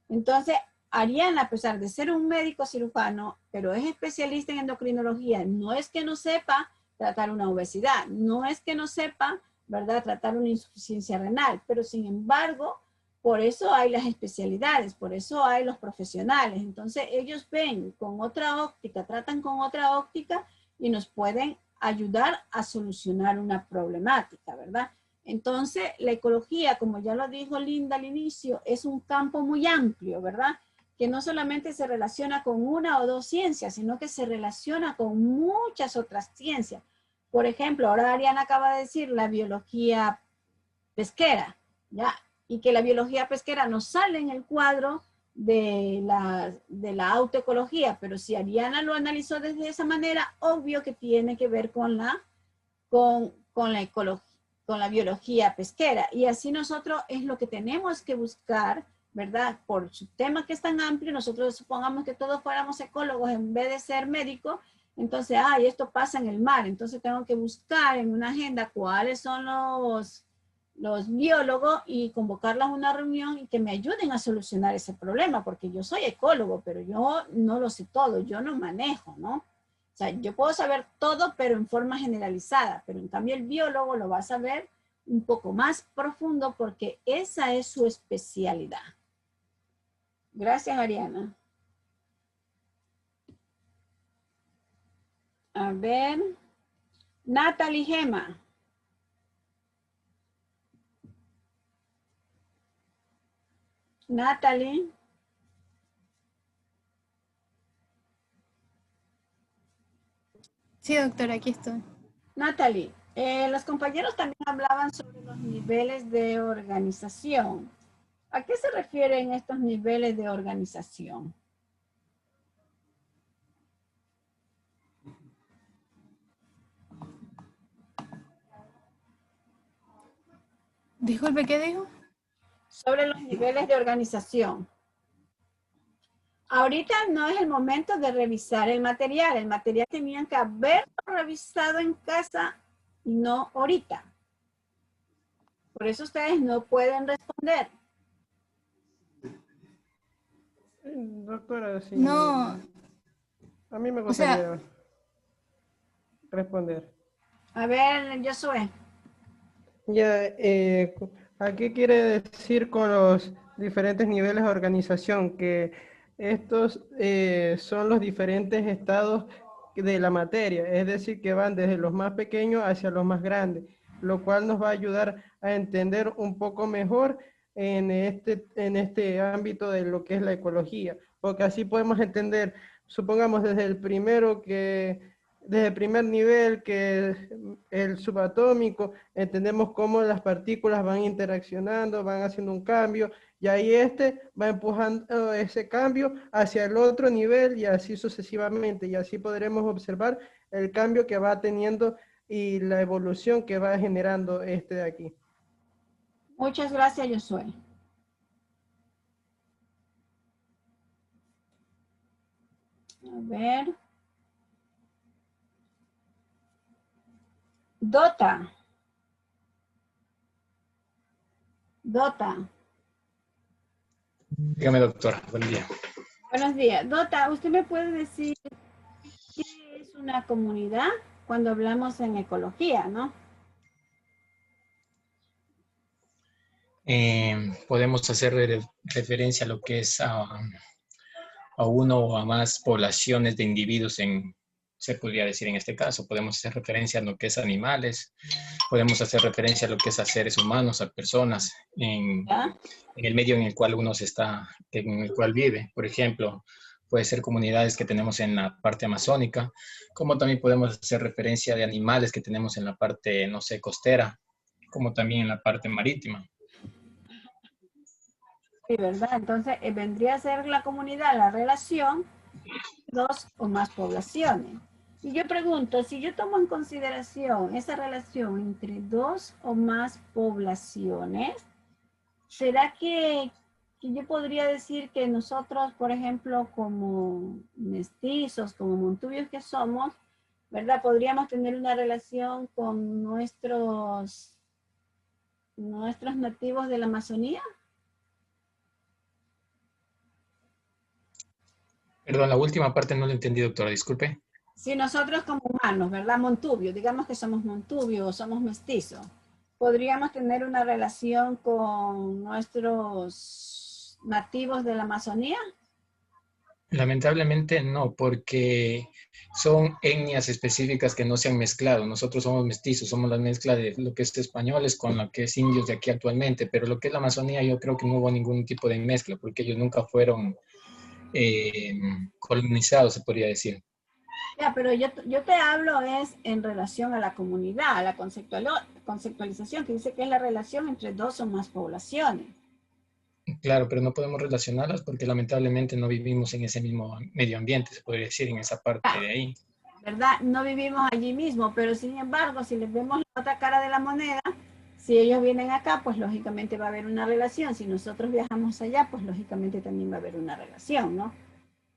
Entonces, Ariana, a pesar de ser un médico cirujano, pero es especialista en endocrinología, no es que no sepa tratar una obesidad, no es que no sepa, ¿verdad?, tratar una insuficiencia renal, pero sin embargo, por eso hay las especialidades, por eso hay los profesionales. Entonces ellos ven con otra óptica, tratan con otra óptica y nos pueden ayudar a solucionar una problemática, ¿verdad? Entonces la ecología, como ya lo dijo Linda al inicio, es un campo muy amplio, ¿verdad? Que no solamente se relaciona con una o dos ciencias, sino que se relaciona con muchas otras ciencias. Por ejemplo, ahora Ariana acaba de decir la biología pesquera, ¿ya? Y que la biología pesquera no sale en el cuadro de la autoecología, pero si Ariana lo analizó desde esa manera, obvio que tiene que ver con la ecología, con la biología pesquera. Y así nosotros es lo que tenemos que buscar, ¿verdad? Por su tema que es tan amplio, nosotros supongamos que todos fuéramos ecólogos en vez de ser médicos, entonces, esto pasa en el mar, entonces tengo que buscar en una agenda cuáles son los biólogos y convocarlos a una reunión y que me ayuden a solucionar ese problema, porque yo soy ecólogo, pero yo no lo sé todo, yo no manejo, ¿no? O sea, yo puedo saber todo, pero en forma generalizada, pero en cambio el biólogo lo va a saber un poco más profundo porque esa es su especialidad. Gracias, Ariana. A ver, Natalie Gema. Natalie. Sí, doctora, aquí estoy. Natalie, los compañeros también hablaban sobre los niveles de organización. ¿A qué se refieren estos niveles de organización? Disculpe, ¿qué dijo? Sobre los niveles de organización. Ahorita no es el momento de revisar el material. El material tenían que haberlo revisado en casa y no ahorita. Por eso ustedes no pueden responder. Doctora, sí. No. A mí me gustaría responder. A ver, Josué. Ya, ¿a qué quiere decir con los diferentes niveles de organización? Que estos son los diferentes estados de la materia, es decir, que van desde los más pequeños hacia los más grandes, lo cual nos va a ayudar a entender un poco mejor en este ámbito de lo que es la ecología, porque así podemos entender, supongamos desde el primer nivel, que es el subatómico, entendemos cómo las partículas van interaccionando, van haciendo un cambio, y ahí va empujando ese cambio hacia el otro nivel y así sucesivamente, y así podremos observar el cambio que va teniendo y la evolución que va generando de aquí. Muchas gracias, Josué. A ver. Dota. Dota. Dígame, doctora. Buen día. Buenos días. Dota, ¿usted me puede decir qué es una comunidad cuando hablamos en ecología, no? Podemos hacer referencia a lo que es a uno o a más poblaciones de individuos se podría decir en este caso. Podemos hacer referencia a lo que es animales, podemos hacer referencia a lo que es a seres humanos, a personas en el medio en el cual uno en el cual vive. Por ejemplo, puede ser comunidades que tenemos en la parte amazónica, como también podemos hacer referencia de animales que tenemos en la parte, no sé, costera, como también en la parte marítima. Sí, ¿verdad? Entonces, vendría a ser la comunidad, la relación, dos o más poblaciones. Y yo pregunto, si yo tomo en consideración esa relación entre dos o más poblaciones, ¿será que yo podría decir que nosotros, por ejemplo, como mestizos, como montubios que somos, ¿verdad? Podríamos tener una relación con nuestros nativos de la Amazonía? Perdón, la última parte no la entendí, doctora, disculpe. Si nosotros como humanos, ¿verdad? Montubios, digamos que somos montubios o somos mestizos, ¿podríamos tener una relación con nuestros nativos de la Amazonía? Lamentablemente no, porque son etnias específicas que no se han mezclado. Nosotros somos mestizos, somos la mezcla de lo que es españoles con lo que es indios de aquí actualmente, pero lo que es la Amazonía yo creo que no hubo ningún tipo de mezcla, porque ellos nunca fueron colonizados, se podría decir. Ya, pero yo te hablo es en relación a la comunidad, a la conceptualización, que dice que es la relación entre dos o más poblaciones. Claro, pero no podemos relacionarlas porque lamentablemente no vivimos en ese mismo medio ambiente, se podría decir, en esa parte de ahí. ¿Verdad? No vivimos allí mismo, pero sin embargo, si les vemos la otra cara de la moneda, si ellos vienen acá, pues lógicamente va a haber una relación. Si nosotros viajamos allá, pues lógicamente también va a haber una relación, ¿no?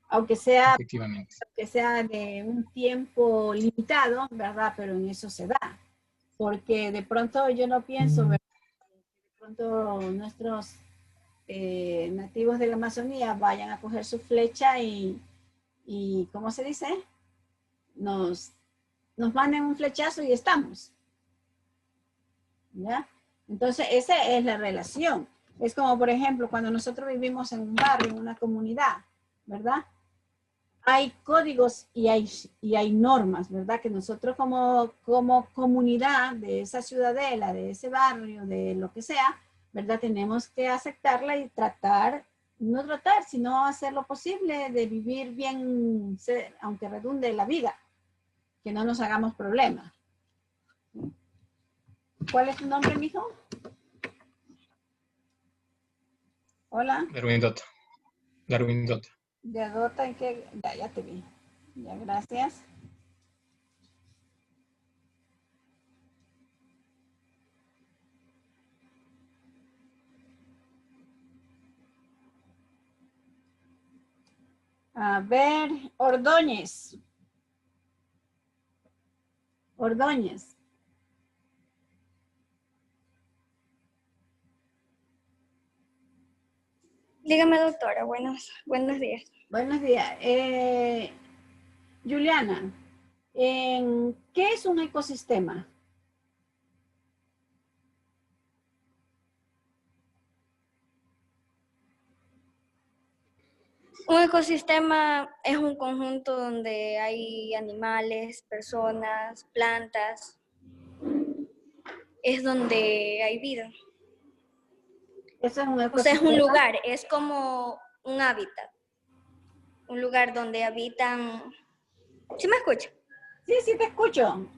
Aunque sea de un tiempo limitado, ¿verdad? Pero en eso se da. Porque de pronto yo no pienso, ¿verdad? De pronto nuestros nativos de la Amazonía vayan a coger su flecha y ¿cómo se dice? Nos manden un flechazo y estamos. ¿Ya? Entonces, esa es la relación. Es como, por ejemplo, cuando nosotros vivimos en un barrio, en una comunidad, ¿verdad? Hay códigos y hay normas, ¿verdad? Que nosotros como comunidad de esa ciudadela, de ese barrio, de lo que sea, ¿verdad? Tenemos que aceptarla y no tratar, sino hacer lo posible de vivir bien, aunque redunde la vida, que no nos hagamos problemas. ¿Cuál es tu nombre, mijo? Hola. Darwin Dota. Darwin Dota. De Dota, ¿en qué? Ya te vi. Ya, gracias. A ver, Ordóñez. Ordóñez. Dígame, doctora, buenos días. Buenos días. Juliana, ¿qué es un ecosistema? Un ecosistema es un conjunto donde hay animales, personas, plantas. Es donde hay vida. Eso es un ecosistema. O sea, es un lugar, es como un hábitat. Un lugar donde habitan... ¿Sí me escucha? Sí, te escucho.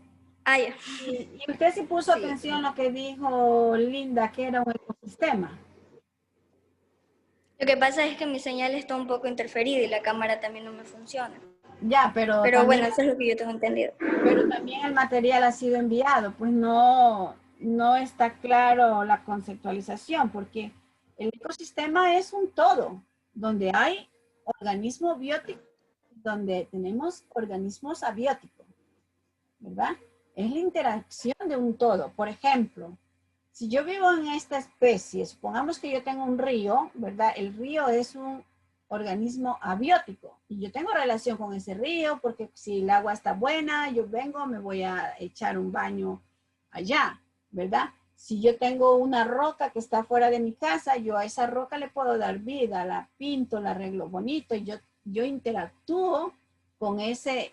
Ah, ya. Y usted sí puso atención a lo que dijo Linda, que era un ecosistema. Lo que pasa es que mi señal está un poco interferida y la cámara también no me funciona. Ya, pero también, bueno, eso es lo que yo tengo entendido. Pero también el material ha sido enviado, pues no está claro la conceptualización, porque el ecosistema es un todo, donde hay organismo biótico, donde tenemos organismos abióticos, ¿verdad? es la interacción de un todo. Por ejemplo, si yo vivo en esta especie, supongamos que yo tengo un río, ¿verdad? El río es un organismo abiótico y yo tengo relación con ese río porque si el agua está buena, yo vengo, me voy a echar un baño allá, ¿verdad? Si yo tengo una roca que está fuera de mi casa, yo a esa roca le puedo dar vida, la pinto, la arreglo bonito y yo interactúo con ese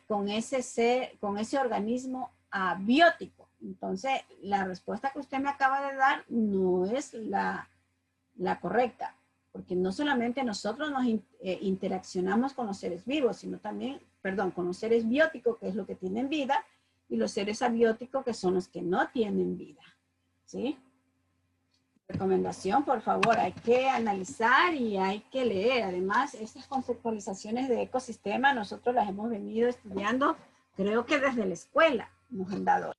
organismo abiótico. Entonces, la respuesta que usted me acaba de dar no es la correcta, porque no solamente nosotros nos interaccionamos con los seres vivos, sino también, con los seres bióticos, que es lo que tienen vida, y los seres abióticos, que son los que no tienen vida. ¿Sí? Recomendación, por favor, hay que analizar y hay que leer. Además, estas conceptualizaciones de ecosistema nosotros las hemos venido estudiando, creo que desde la escuela nos han dado.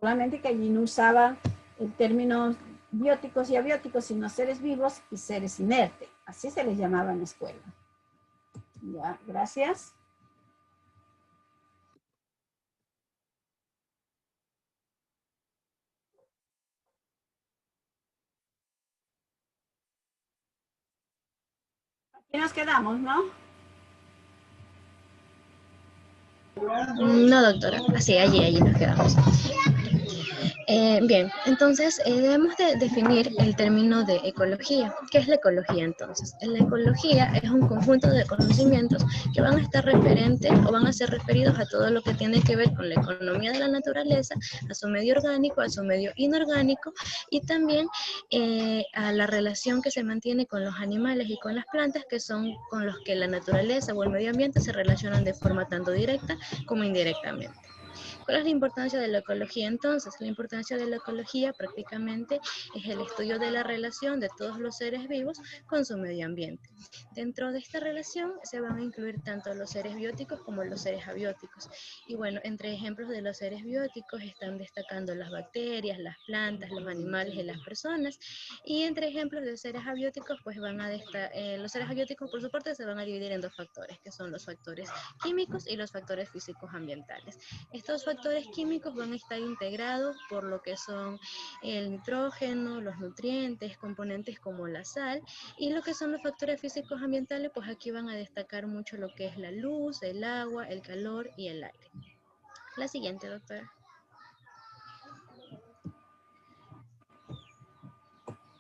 Solamente que allí no usaba el término bióticos y abióticos, sino seres vivos y seres inertes. Así se les llamaba en la escuela. Ya, gracias. Aquí nos quedamos, ¿no? No, doctora. Así, allí nos quedamos. Bien, entonces debemos de definir el término de ecología. ¿Qué es la ecología entonces? La ecología es un conjunto de conocimientos que van a estar referentes o van a ser referidos a todo lo que tiene que ver con la economía de la naturaleza, a su medio orgánico, a su medio inorgánico y también a la relación que se mantiene con los animales y con las plantas, que son con los que la naturaleza o el medio ambiente se relacionan de forma tanto directa como indirectamente. ¿Cuál es la importancia de la ecología entonces? La importancia de la ecología prácticamente es el estudio de la relación de todos los seres vivos con su medio ambiente. Dentro de esta relación se van a incluir tanto los seres bióticos como los seres abióticos. Y bueno, entre ejemplos de los seres bióticos están destacando las bacterias, las plantas, los animales y las personas. Y entre ejemplos de seres abióticos, pues van a los seres abióticos por su parte se van a dividir en dos factores, que son los factores químicos y los factores físicos ambientales. Estos factores químicos van a estar integrados por lo que son el nitrógeno, los nutrientes, componentes como la sal, y lo que son los factores físicos ambientales, pues aquí van a destacar mucho lo que es la luz, el agua, el calor y el aire. La siguiente, doctora.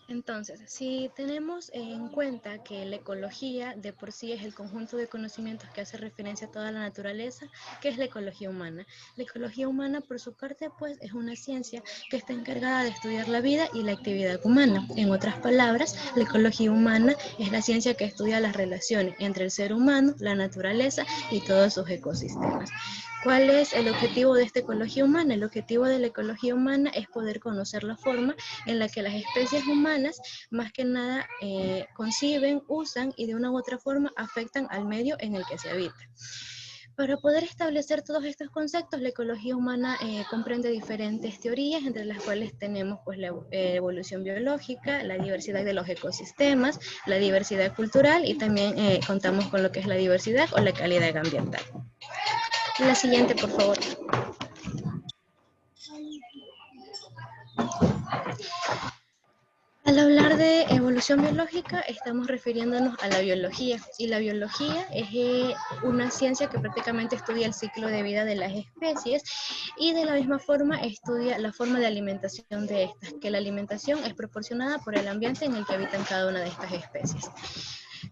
Entonces, si tenemos en cuenta que la ecología de por sí es el conjunto de conocimientos que hace referencia a toda la naturaleza, ¿qué es la ecología humana? La ecología humana, por su parte, pues, es una ciencia que está encargada de estudiar la vida y la actividad humana. En otras palabras, la ecología humana es la ciencia que estudia las relaciones entre el ser humano, la naturaleza y todos sus ecosistemas. ¿Cuál es el objetivo de esta ecología humana? El objetivo de la ecología humana es poder conocer la forma en la que las especies humanas, más que nada, conciben, usan y de una u otra forma afectan al medio en el que se habita. Para poder establecer todos estos conceptos, la ecología humana comprende diferentes teorías, entre las cuales tenemos pues, la evolución biológica, la diversidad de los ecosistemas, la diversidad cultural y también contamos con lo que es la diversidad o la calidad ambiental. La siguiente, por favor. Al hablar de evolución biológica, estamos refiriéndonos a la biología. Y la biología es una ciencia que prácticamente estudia el ciclo de vida de las especies y de la misma forma estudia la forma de alimentación de estas, que la alimentación es proporcionada por el ambiente en el que habitan cada una de estas especies.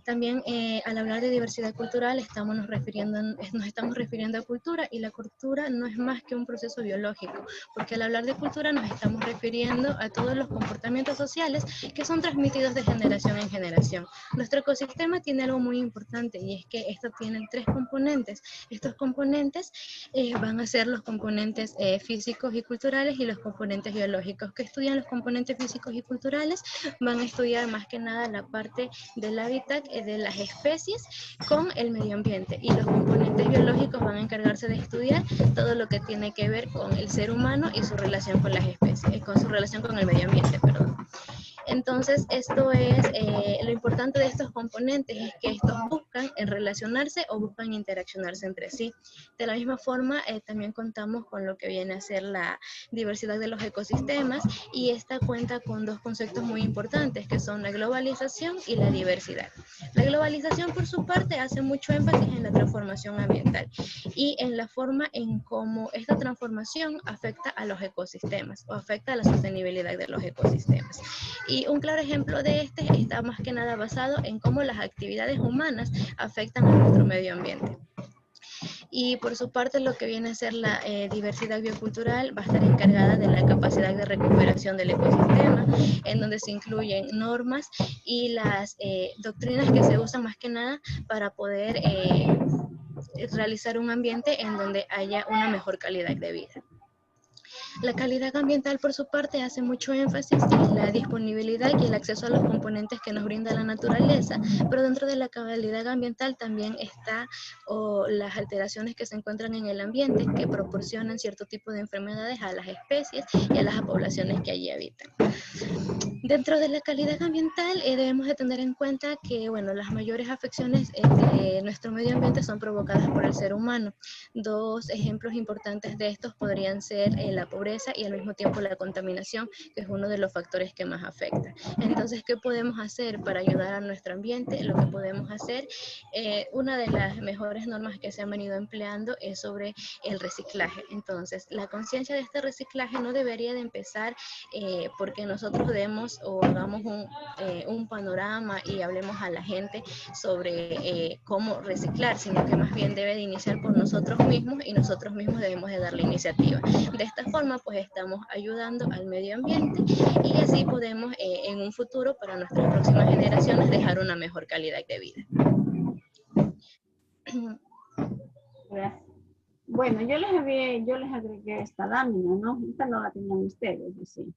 También al hablar de diversidad cultural nos estamos refiriendo a cultura, y la cultura no es más que un proceso biológico, porque al hablar de cultura nos estamos refiriendo a todos los comportamientos sociales que son transmitidos de generación en generación. Nuestro ecosistema tiene algo muy importante y es que esto tiene 3 componentes. Estos componentes van a ser los componentes físicos y culturales y los componentes biológicos. ¿Qué estudian los componentes físicos y culturales? Van a estudiar más que nada la parte del hábitat de las especies con el medio ambiente, y los componentes biológicos van a encargarse de estudiar todo lo que tiene que ver con el ser humano y su relación con las especies, con su relación con el medio ambiente, perdón. Entonces, esto es, lo importante de estos componentes es que estos buscan en relacionarse o buscan interaccionarse entre sí. De la misma forma, también contamos con lo que viene a ser la diversidad de los ecosistemas, y esta cuenta con dos conceptos muy importantes, que son la globalización y la diversidad. La globalización, por su parte, hace mucho énfasis en la transformación ambiental y en la forma en cómo esta transformación afecta a los ecosistemas o afecta a la sostenibilidad de los ecosistemas. Y un claro ejemplo de este está más que nada basado en cómo las actividades humanas afectan a nuestro medio ambiente. Y por su parte, lo que viene a ser la diversidad biocultural va a estar encargada de la capacidad de recuperación del ecosistema, en donde se incluyen normas y las doctrinas que se usan más que nada para poder realizar un ambiente en donde haya una mejor calidad de vida. La calidad ambiental, por su parte, hace mucho énfasis en la disponibilidad y el acceso a los componentes que nos brinda la naturaleza, pero dentro de la calidad ambiental también está las alteraciones que se encuentran en el ambiente, que proporcionan cierto tipo de enfermedades a las especies y a las poblaciones que allí habitan. Dentro de la calidad ambiental debemos de tener en cuenta que, bueno, las mayores afecciones de nuestro medio ambiente son provocadas por el ser humano. Dos ejemplos importantes de estos podrían ser la pobreza y al mismo tiempo la contaminación, que es uno de los factores que más afecta. Entonces, ¿qué podemos hacer para ayudar a nuestro ambiente? Lo que podemos hacer, una de las mejores normas que se han venido empleando es sobre el reciclaje. Entonces, la conciencia de este reciclaje no debería de empezar porque nosotros demos o hagamos un panorama y hablemos a la gente sobre cómo reciclar, sino que más bien debe de iniciar por nosotros mismos, y nosotros mismos debemos de dar la iniciativa. De esta forma, pues estamos ayudando al medio ambiente, y así podemos en un futuro para nuestras próximas generaciones dejar una mejor calidad de vida. Gracias. Bueno, yo les agregué esta lámina, ¿no? Esta no la tenían ustedes, sí.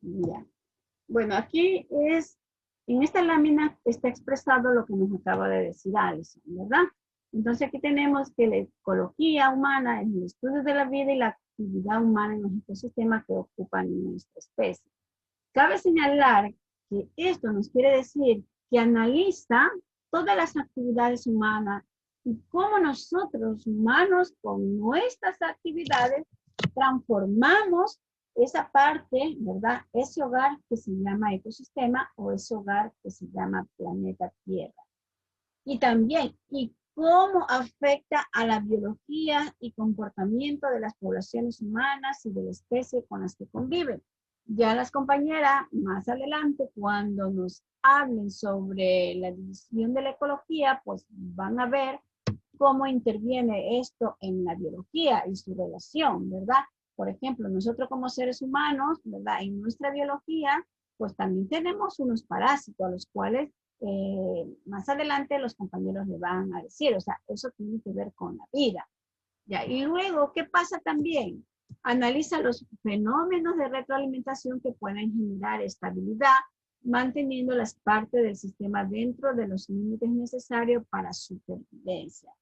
Ya. Bueno, aquí en esta lámina está expresado lo que nos acaba de decir Alison, ¿verdad? Entonces aquí tenemos que la ecología humana es el estudio de la vida y la actividad humana en los ecosistemas que ocupan nuestra especie. Cabe señalar que esto nos quiere decir que analiza todas las actividades humanas y cómo nosotros humanos con nuestras actividades transformamos esa parte, ¿verdad? Ese hogar que se llama ecosistema o ese hogar que se llama planeta Tierra. Y también, y cómo afecta a la biología y comportamiento de las poblaciones humanas y de la especie con las que conviven. Ya las compañeras más adelante, cuando nos hablen sobre la división de la ecología, pues van a ver cómo interviene esto en la biología y su relación, ¿verdad? Por ejemplo, nosotros como seres humanos, ¿verdad? En nuestra biología, pues también tenemos unos parásitos a los cuales más adelante los compañeros le van a decir, o sea, eso tiene que ver con la vida. ¿Ya? Y luego, ¿qué pasa también? Analiza los fenómenos de retroalimentación que pueden generar estabilidad, manteniendo las partes del sistema dentro de los límites necesarios para su supervivencia.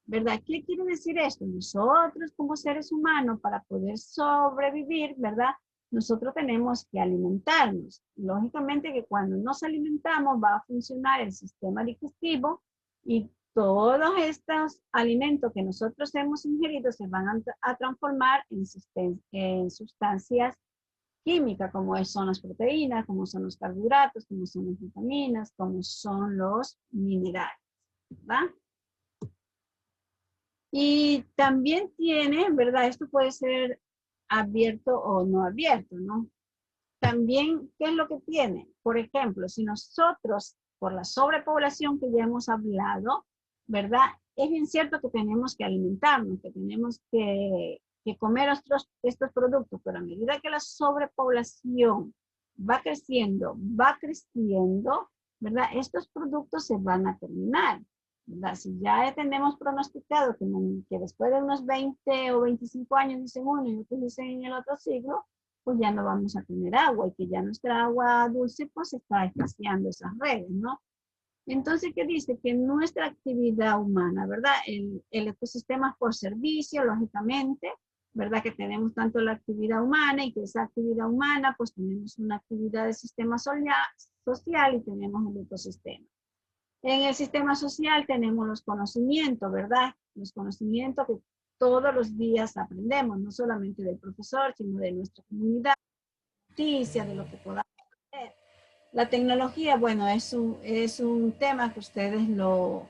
¿Verdad? ¿Qué quiere decir esto? Nosotros como seres humanos, para poder sobrevivir, ¿verdad? Nosotros tenemos que alimentarnos. Lógicamente que cuando nos alimentamos va a funcionar el sistema digestivo y todos estos alimentos que nosotros hemos ingerido se van a transformar en sustancias químicas, como son las proteínas, como son los carbohidratos, como son las vitaminas, como son los minerales, ¿verdad? Y también tiene, ¿verdad? Esto puede ser abierto o no abierto, ¿no? También, ¿qué es lo que tiene? Por ejemplo, si nosotros, por la sobrepoblación que ya hemos hablado, ¿verdad? Es bien cierto que tenemos que alimentarnos, que tenemos que comer estos productos, pero a medida que la sobrepoblación va creciendo, ¿verdad? Estos productos se van a terminar. ¿Verdad? Si ya tenemos pronosticado que después de unos 20 o 25 años, dicen uno y otros dicen en el otro siglo, pues ya no vamos a tener agua y que ya nuestra agua dulce pues está escaseando esas redes, ¿no? Entonces, ¿qué dice? Que nuestra actividad humana, ¿verdad? El ecosistema por servicio, lógicamente, ¿verdad? Que tenemos tanto la actividad humana y que esa actividad humana, pues tenemos una actividad del sistema social y tenemos el ecosistema. En el sistema social tenemos los conocimientos, ¿verdad? Los conocimientos que todos los días aprendemos, no solamente del profesor, sino de nuestra comunidad, noticias, de lo que podamos hacer. La tecnología, bueno, es un tema que ustedes lo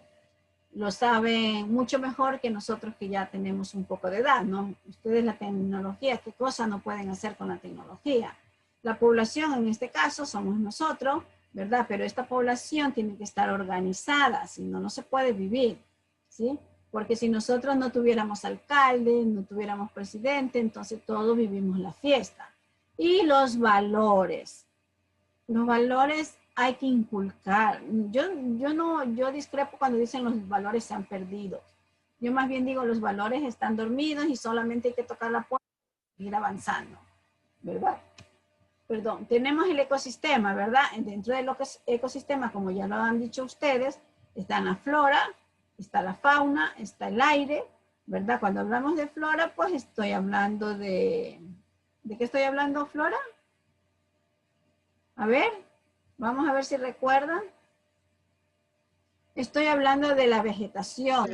saben mucho mejor que nosotros que ya tenemos un poco de edad, ¿no? Ustedes la tecnología, ¿qué cosas no pueden hacer con la tecnología? La población, en este caso, somos nosotros, ¿verdad? Pero esta población tiene que estar organizada, si no, no se puede vivir, ¿sí? Porque si nosotros no tuviéramos alcalde, no tuviéramos presidente, entonces todos vivimos la fiesta. Y los valores hay que inculcar. Yo discrepo cuando dicen los valores se han perdido. Yo más bien digo los valores están dormidos y solamente hay que tocar la puerta y ir avanzando, ¿verdad? Perdón, tenemos el ecosistema, ¿verdad? Dentro del ecosistema, como ya lo han dicho ustedes, está la flora, está la fauna, está el aire, ¿verdad? Cuando hablamos de flora, pues estoy hablando de... ¿De qué estoy hablando, Flora? A ver, vamos a ver si recuerdan. Estoy hablando de la vegetación.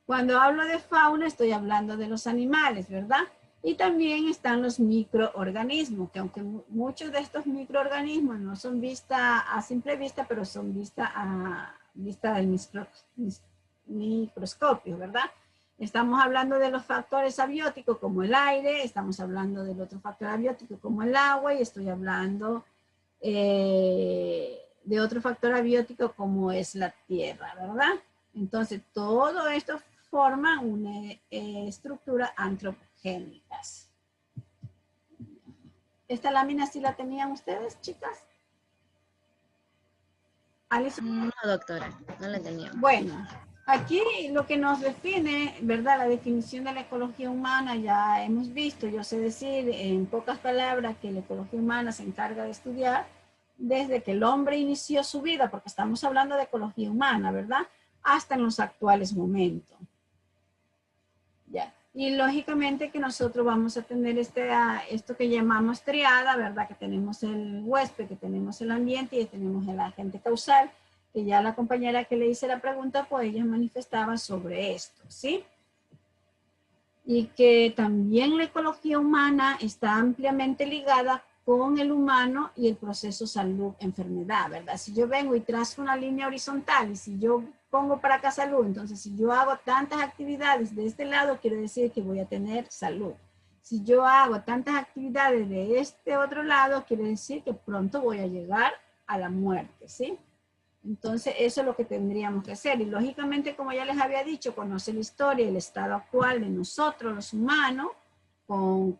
Cuando hablo de fauna, estoy hablando de los animales, ¿verdad? Y también están los microorganismos, que aunque muchos de estos microorganismos no son vistos a simple vista, pero son vistos a vista del microscopio, ¿verdad? Estamos hablando de los factores abióticos como el aire, estamos hablando del otro factor abiótico como el agua y estoy hablando de otro factor abiótico como es la tierra, ¿verdad? Entonces, todo esto forma una estructura antropogénica. ¿Esta lámina sí la tenían ustedes, chicas? ¿Alison? No, doctora, no la teníamos. Bueno, aquí lo que nos define, ¿verdad? La definición de la ecología humana ya hemos visto. Yo sé decir en pocas palabras que la ecología humana se encarga de estudiar desde que el hombre inició su vida, porque estamos hablando de ecología humana, ¿verdad? Hasta en los actuales momentos. Ya. Y lógicamente que nosotros vamos a tener esto que llamamos triada, ¿verdad? Que tenemos el huésped, que tenemos el ambiente y tenemos el agente causal, que ya la compañera que le hice la pregunta, pues ella manifestaba sobre esto, ¿sí? Y que también la ecología humana está ampliamente ligada con el humano y el proceso salud-enfermedad, ¿verdad? Si yo vengo y trazo una línea horizontal y si yo pongo para acá salud, entonces si yo hago tantas actividades de este lado, quiere decir que voy a tener salud. Si yo hago tantas actividades de este otro lado, quiere decir que pronto voy a llegar a la muerte, ¿sí? Entonces, eso es lo que tendríamos que hacer. Y lógicamente, como ya les había dicho, conocer la historia y el estado actual de nosotros los humanos, con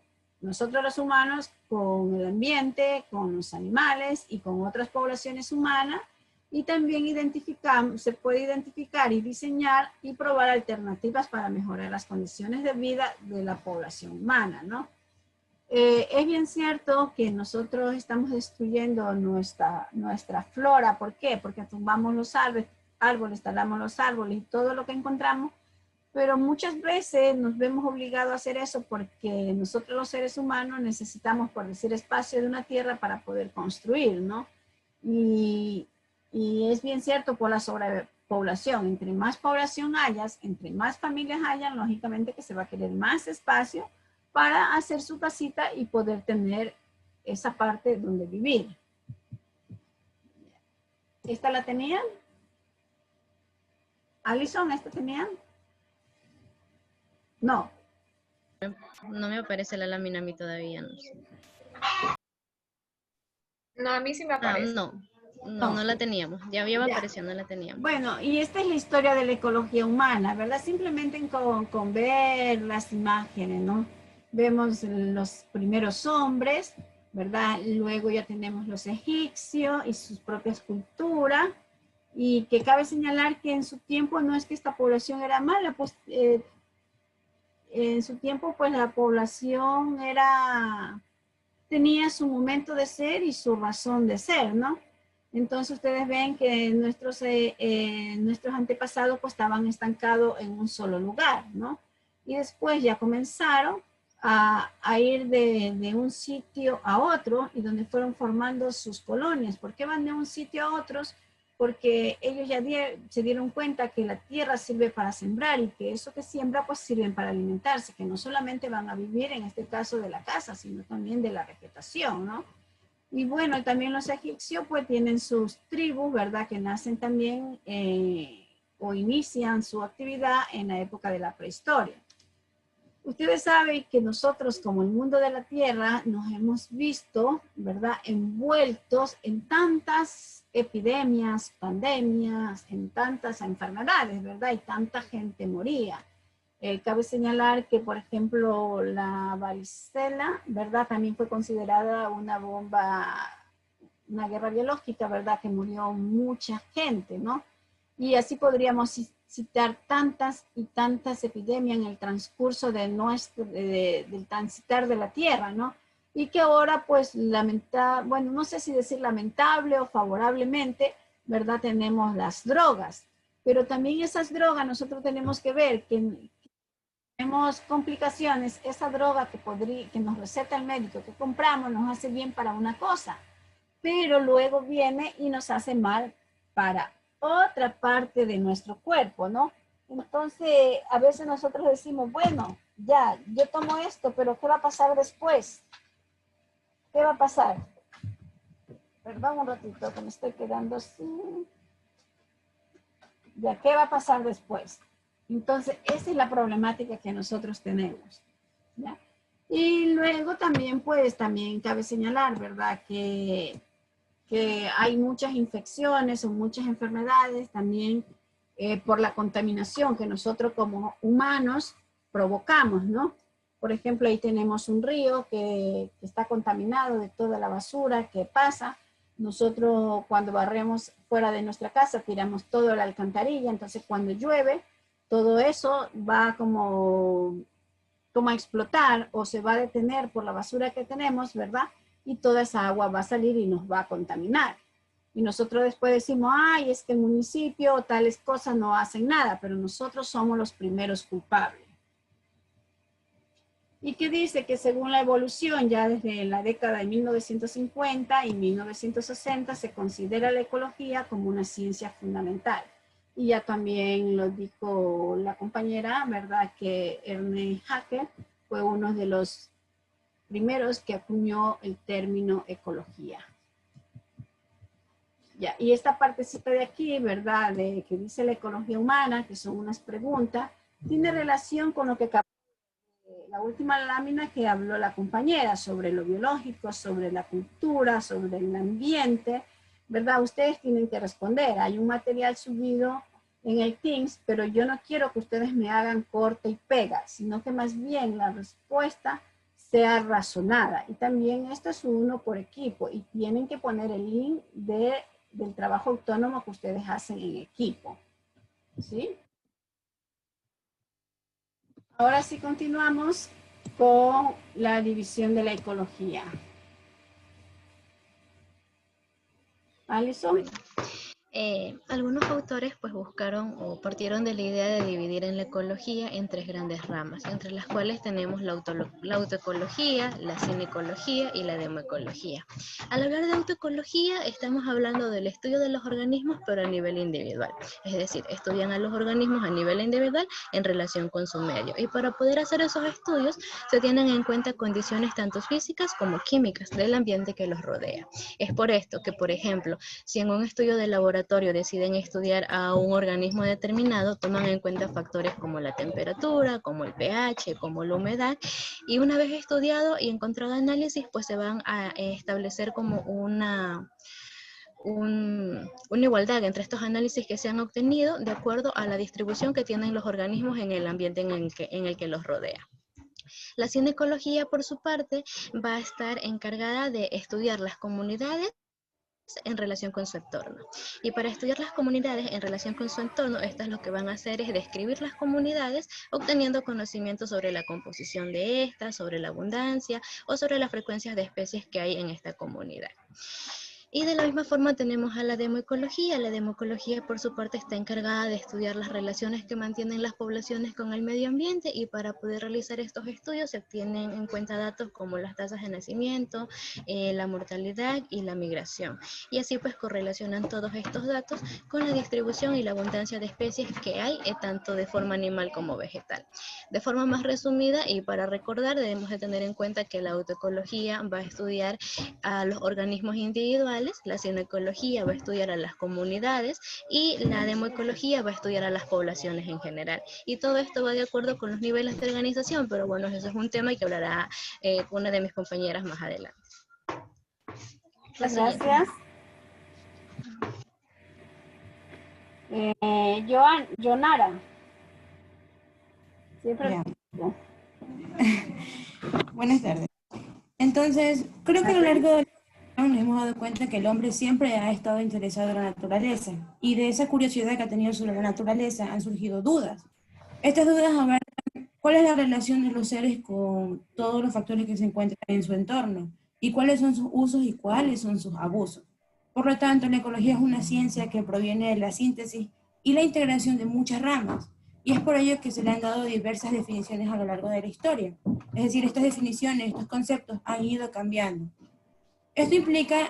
el ambiente, con los animales y con otras poblaciones humanas. Y también se puede identificar y diseñar y probar alternativas para mejorar las condiciones de vida de la población humana, ¿no? Es bien cierto que nosotros estamos destruyendo nuestra flora. ¿Por qué? Porque tumbamos los árboles, talamos los árboles y todo lo que encontramos, pero muchas veces nos vemos obligados a hacer eso porque nosotros los seres humanos necesitamos, por decir, espacio de una tierra para poder construir, ¿no? Y es bien cierto por la sobrepoblación. Entre más población hayas, entre más familias hayan, lógicamente que se va a querer más espacio para hacer su casita y poder tener esa parte donde vivir. ¿Esta la tenían? ¿Alison, esta tenían? No. No me aparece la lámina a mí todavía, no sé. No, a mí sí me aparece. No la teníamos. Ya había aparecido, no la teníamos. Bueno, y esta es la historia de la ecología humana, ¿verdad? Simplemente con ver las imágenes, ¿no? Vemos los primeros hombres, ¿verdad? Luego ya tenemos los egipcios y sus propias culturas. Y que cabe señalar que en su tiempo no es que esta población era mala, pues en su tiempo pues la población tenía su momento de ser y su razón de ser, ¿no? Entonces ustedes ven que nuestros antepasados pues estaban estancados en un solo lugar, ¿no? y después ya comenzaron a ir de un sitio a otro y donde fueron formando sus colonias. ¿Por qué van de un sitio a otros? Porque ellos ya se dieron cuenta que la tierra sirve para sembrar y que eso que siembra pues sirven para alimentarse, que no solamente van a vivir en este caso de la casa, sino también de la vegetación, ¿no? Y bueno, también los egipcios pues tienen sus tribus, ¿verdad? Que nacen también o inician su actividad en la época de la prehistoria. Ustedes saben que nosotros como el mundo de la tierra nos hemos visto, ¿verdad? Envueltos en tantas epidemias, pandemias, en tantas enfermedades, ¿verdad? Y tanta gente moría. Cabe señalar que, por ejemplo, la varicela, ¿verdad? También fue considerada una bomba, una guerra biológica, ¿verdad? Que murió mucha gente, ¿no? Y así podríamos citar tantas y tantas epidemias en el transcurso de del transitar de la tierra, ¿no? Y que ahora, pues, bueno, no sé si decir lamentable o favorablemente, ¿verdad? Tenemos las drogas. Pero también esas drogas nosotros tenemos que ver que tenemos complicaciones. Esa droga que nos receta el médico, que compramos, nos hace bien para una cosa, pero luego viene y nos hace mal para otra parte de nuestro cuerpo, ¿no? Entonces, a veces nosotros decimos, bueno, ya, yo tomo esto, pero ¿qué va a pasar después? ¿Qué va a pasar? Perdón un ratito, que me estoy quedando sin... Ya, ¿qué va a pasar después? Entonces, esa es la problemática que nosotros tenemos, ¿ya? Y luego también, pues, también cabe señalar, ¿verdad? Que hay muchas infecciones o muchas enfermedades también por la contaminación que nosotros como humanos provocamos, ¿no? Por ejemplo, ahí tenemos un río que está contaminado de toda la basura que pasa. Nosotros cuando barremos fuera de nuestra casa tiramos todo a la alcantarilla, entonces cuando llueve, todo eso va como a explotar o se va a detener por la basura que tenemos, ¿verdad? Y toda esa agua va a salir y nos va a contaminar. Y nosotros después decimos, ay, es que el municipio o tales cosas no hacen nada, pero nosotros somos los primeros culpables. Y que dice que según la evolución, ya desde la década de 1950 y 1960, se considera la ecología como una ciencia fundamental. Y ya también lo dijo la compañera, ¿verdad? Que Ernest Haeckel fue uno de los primeros que acuñó el término ecología. Ya, y esta partecita de aquí, ¿verdad? De que dice la ecología humana, que son unas preguntas, tiene relación con lo que acabamos la última lámina que habló la compañera sobre lo biológico, sobre la cultura, sobre el ambiente, ¿verdad? Ustedes tienen que responder. Hay un material subido en el Teams, pero yo no quiero que ustedes me hagan corte y pega, sino que más bien la respuesta sea razonada. Y también esto es uno por equipo y tienen que poner el link del trabajo autónomo que ustedes hacen en equipo. ¿Sí? Ahora sí continuamos con la división de la ecología. ¿Alison? Algunos autores pues buscaron o partieron de la idea de dividir en la ecología en tres grandes ramas, entre las cuales tenemos la autoecología, la cinecología y la demoecología. Al hablar de autoecología estamos hablando del estudio de los organismos pero a nivel individual, es decir, estudian a los organismos a nivel individual en relación con su medio, y para poder hacer esos estudios se tienen en cuenta condiciones tanto físicas como químicas del ambiente que los rodea. Es por esto que, por ejemplo, si en un estudio de laboratorio deciden estudiar a un organismo determinado, toman en cuenta factores como la temperatura, como el pH, como la humedad, y una vez estudiado y encontrado análisis, pues se van a establecer como una igualdad entre estos análisis que se han obtenido de acuerdo a la distribución que tienen los organismos en el ambiente en el que los rodea. La cinecología, por su parte, va a estar encargada de estudiar las comunidades en relación con su entorno. Y para estudiar las comunidades en relación con su entorno, estas lo que van a hacer es describir las comunidades, obteniendo conocimiento sobre la composición de estas, sobre la abundancia o sobre las frecuencias de especies que hay en esta comunidad. Y de la misma forma tenemos a la demoecología. La demoecología por su parte está encargada de estudiar las relaciones que mantienen las poblaciones con el medio ambiente, y para poder realizar estos estudios se tienen en cuenta datos como las tasas de nacimiento, la mortalidad y la migración. Y así pues correlacionan todos estos datos con la distribución y la abundancia de especies que hay, tanto de forma animal como vegetal. De forma más resumida y para recordar, debemos de tener en cuenta que la autoecología va a estudiar a los organismos individuales, la cinecología va a estudiar a las comunidades y la demoecología va a estudiar a las poblaciones en general. Y todo esto va de acuerdo con los niveles de organización, pero bueno, eso es un tema que hablará una de mis compañeras más adelante. Gracias. Yonara. Siempre. Buenas tardes. Entonces, creo que a lo largo de nos hemos dado cuenta que el hombre siempre ha estado interesado en la naturaleza, y de esa curiosidad que ha tenido sobre la naturaleza han surgido dudas. Estas dudas abarcan cuál es la relación de los seres con todos los factores que se encuentran en su entorno, y cuáles son sus usos y cuáles son sus abusos. Por lo tanto, la ecología es una ciencia que proviene de la síntesis y la integración de muchas ramas, y es por ello que se le han dado diversas definiciones a lo largo de la historia. Es decir, estas definiciones, estos conceptos han ido cambiando. Esto implica,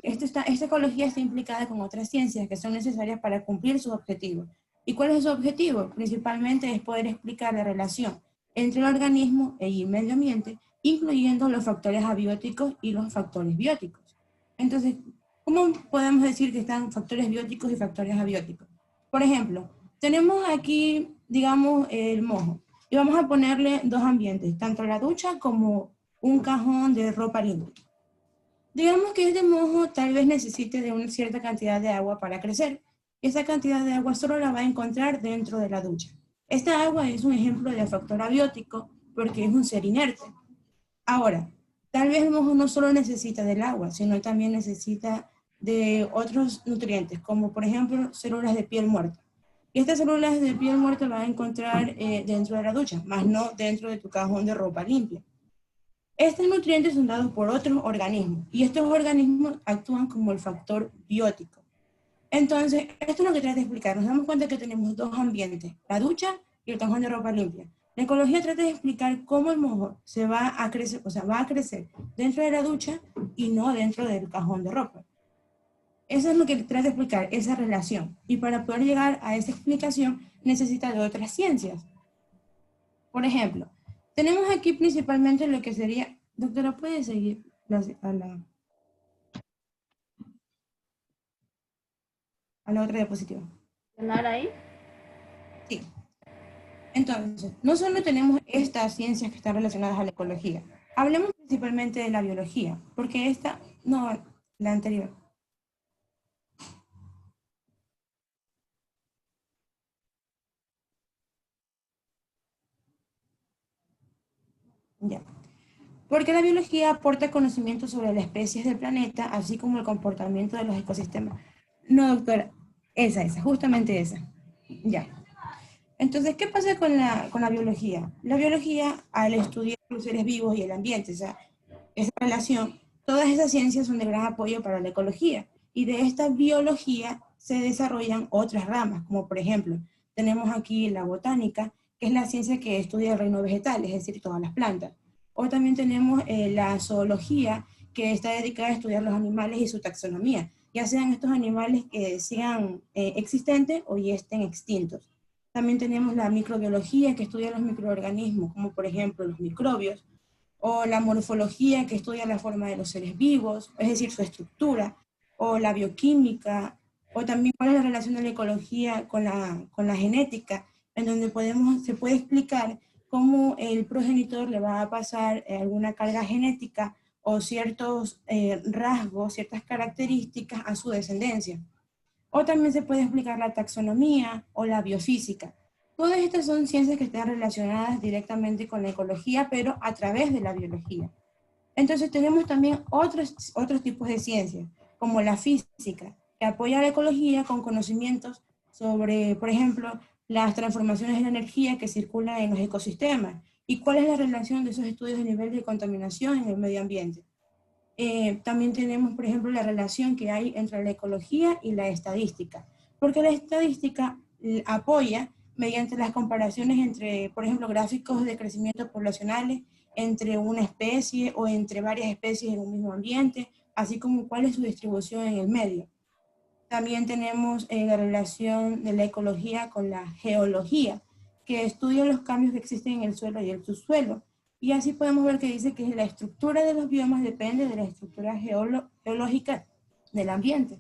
esta ecología está implicada con otras ciencias que son necesarias para cumplir sus objetivos. ¿Y cuál es su objetivo? Principalmente es poder explicar la relación entre el organismo y el medio ambiente, incluyendo los factores abióticos y los factores bióticos. Entonces, ¿cómo podemos decir que están factores bióticos y factores abióticos? Por ejemplo, tenemos aquí, digamos, el mojo, y vamos a ponerle dos ambientes, tanto la ducha como un cajón de ropa limpia. Digamos que este mojo tal vez necesite de una cierta cantidad de agua para crecer. Esa cantidad de agua solo la va a encontrar dentro de la ducha. Esta agua es un ejemplo de factor abiótico porque es un ser inerte. Ahora, tal vez el mojo no solo necesita del agua, sino también necesita de otros nutrientes, como por ejemplo células de piel muerta. Y estas células de piel muerta van a encontrar dentro de la ducha, más no dentro de tu cajón de ropa limpia. Estos nutrientes son dados por otros organismos, y estos organismos actúan como el factor biótico. Entonces, esto es lo que trata de explicar. Nos damos cuenta que tenemos dos ambientes, la ducha y el cajón de ropa limpia. La ecología trata de explicar cómo el mojo se va a crecer, va a crecer dentro de la ducha y no dentro del cajón de ropa. Eso es lo que trata de explicar, esa relación. Y para poder llegar a esa explicación necesita de otras ciencias. Por ejemplo, tenemos aquí principalmente lo que sería... Doctora, ¿puede seguir a la otra diapositiva? ¿Ganar ahí? Sí. Entonces, no solo tenemos estas ciencias que están relacionadas a la ecología. Hablemos principalmente de la biología, porque esta... No, la anterior. Ya. Porque la biología aporta conocimiento sobre las especies del planeta, así como el comportamiento de los ecosistemas. No, doctora, esa, justamente esa. Ya. Entonces, ¿qué pasa con la biología? La biología, al estudiar los seres vivos y el ambiente, o sea, esa relación, todas esas ciencias son de gran apoyo para la ecología. Y de esta biología se desarrollan otras ramas, como por ejemplo, tenemos aquí la botánica, que es la ciencia que estudia el reino vegetal, es decir, todas las plantas. O también tenemos la zoología, que está dedicada a estudiar los animales y su taxonomía, ya sean estos animales que sigan existentes o ya estén extintos. También tenemos la microbiología, que estudia los microorganismos, como por ejemplo los microbios, o la morfología, que estudia la forma de los seres vivos, es decir, su estructura, o la bioquímica, o también cuál es la relación de la ecología con la genética, en donde se puede explicar cómo el progenitor le va a pasar alguna carga genética o ciertos rasgos, ciertas características a su descendencia. O también se puede explicar la taxonomía o la biofísica. Todas estas son ciencias que están relacionadas directamente con la ecología, pero a través de la biología. Entonces tenemos también otros tipos de ciencias, como la física, que apoya a la ecología con conocimientos sobre, por ejemplo, las transformaciones de la energía que circulan en los ecosistemas y cuál es la relación de esos estudios de nivel de contaminación en el medio ambiente. también tenemos, por ejemplo, la relación que hay entre la ecología y la estadística, porque la estadística apoya mediante las comparaciones entre, por ejemplo, gráficos de crecimiento poblacionales entre una especie o entre varias especies en un mismo ambiente, así como cuál es su distribución en el medio. También tenemos la relación de la ecología con la geología, que estudia los cambios que existen en el suelo y el subsuelo. Y así podemos ver que dice que la estructura de los biomas depende de la estructura geológica del ambiente.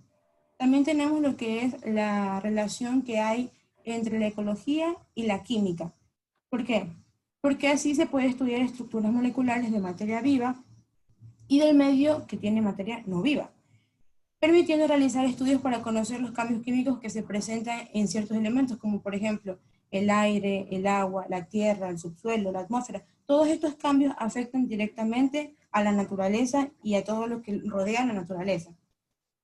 También tenemos lo que es la relación que hay entre la ecología y la química. ¿Por qué? Porque así se puede estudiar estructuras moleculares de materia viva y del medio que tiene materia no viva, permitiendo realizar estudios para conocer los cambios químicos que se presentan en ciertos elementos, como por ejemplo el aire, el agua, la tierra, el subsuelo, la atmósfera. Todos estos cambios afectan directamente a la naturaleza y a todo lo que rodea a la naturaleza.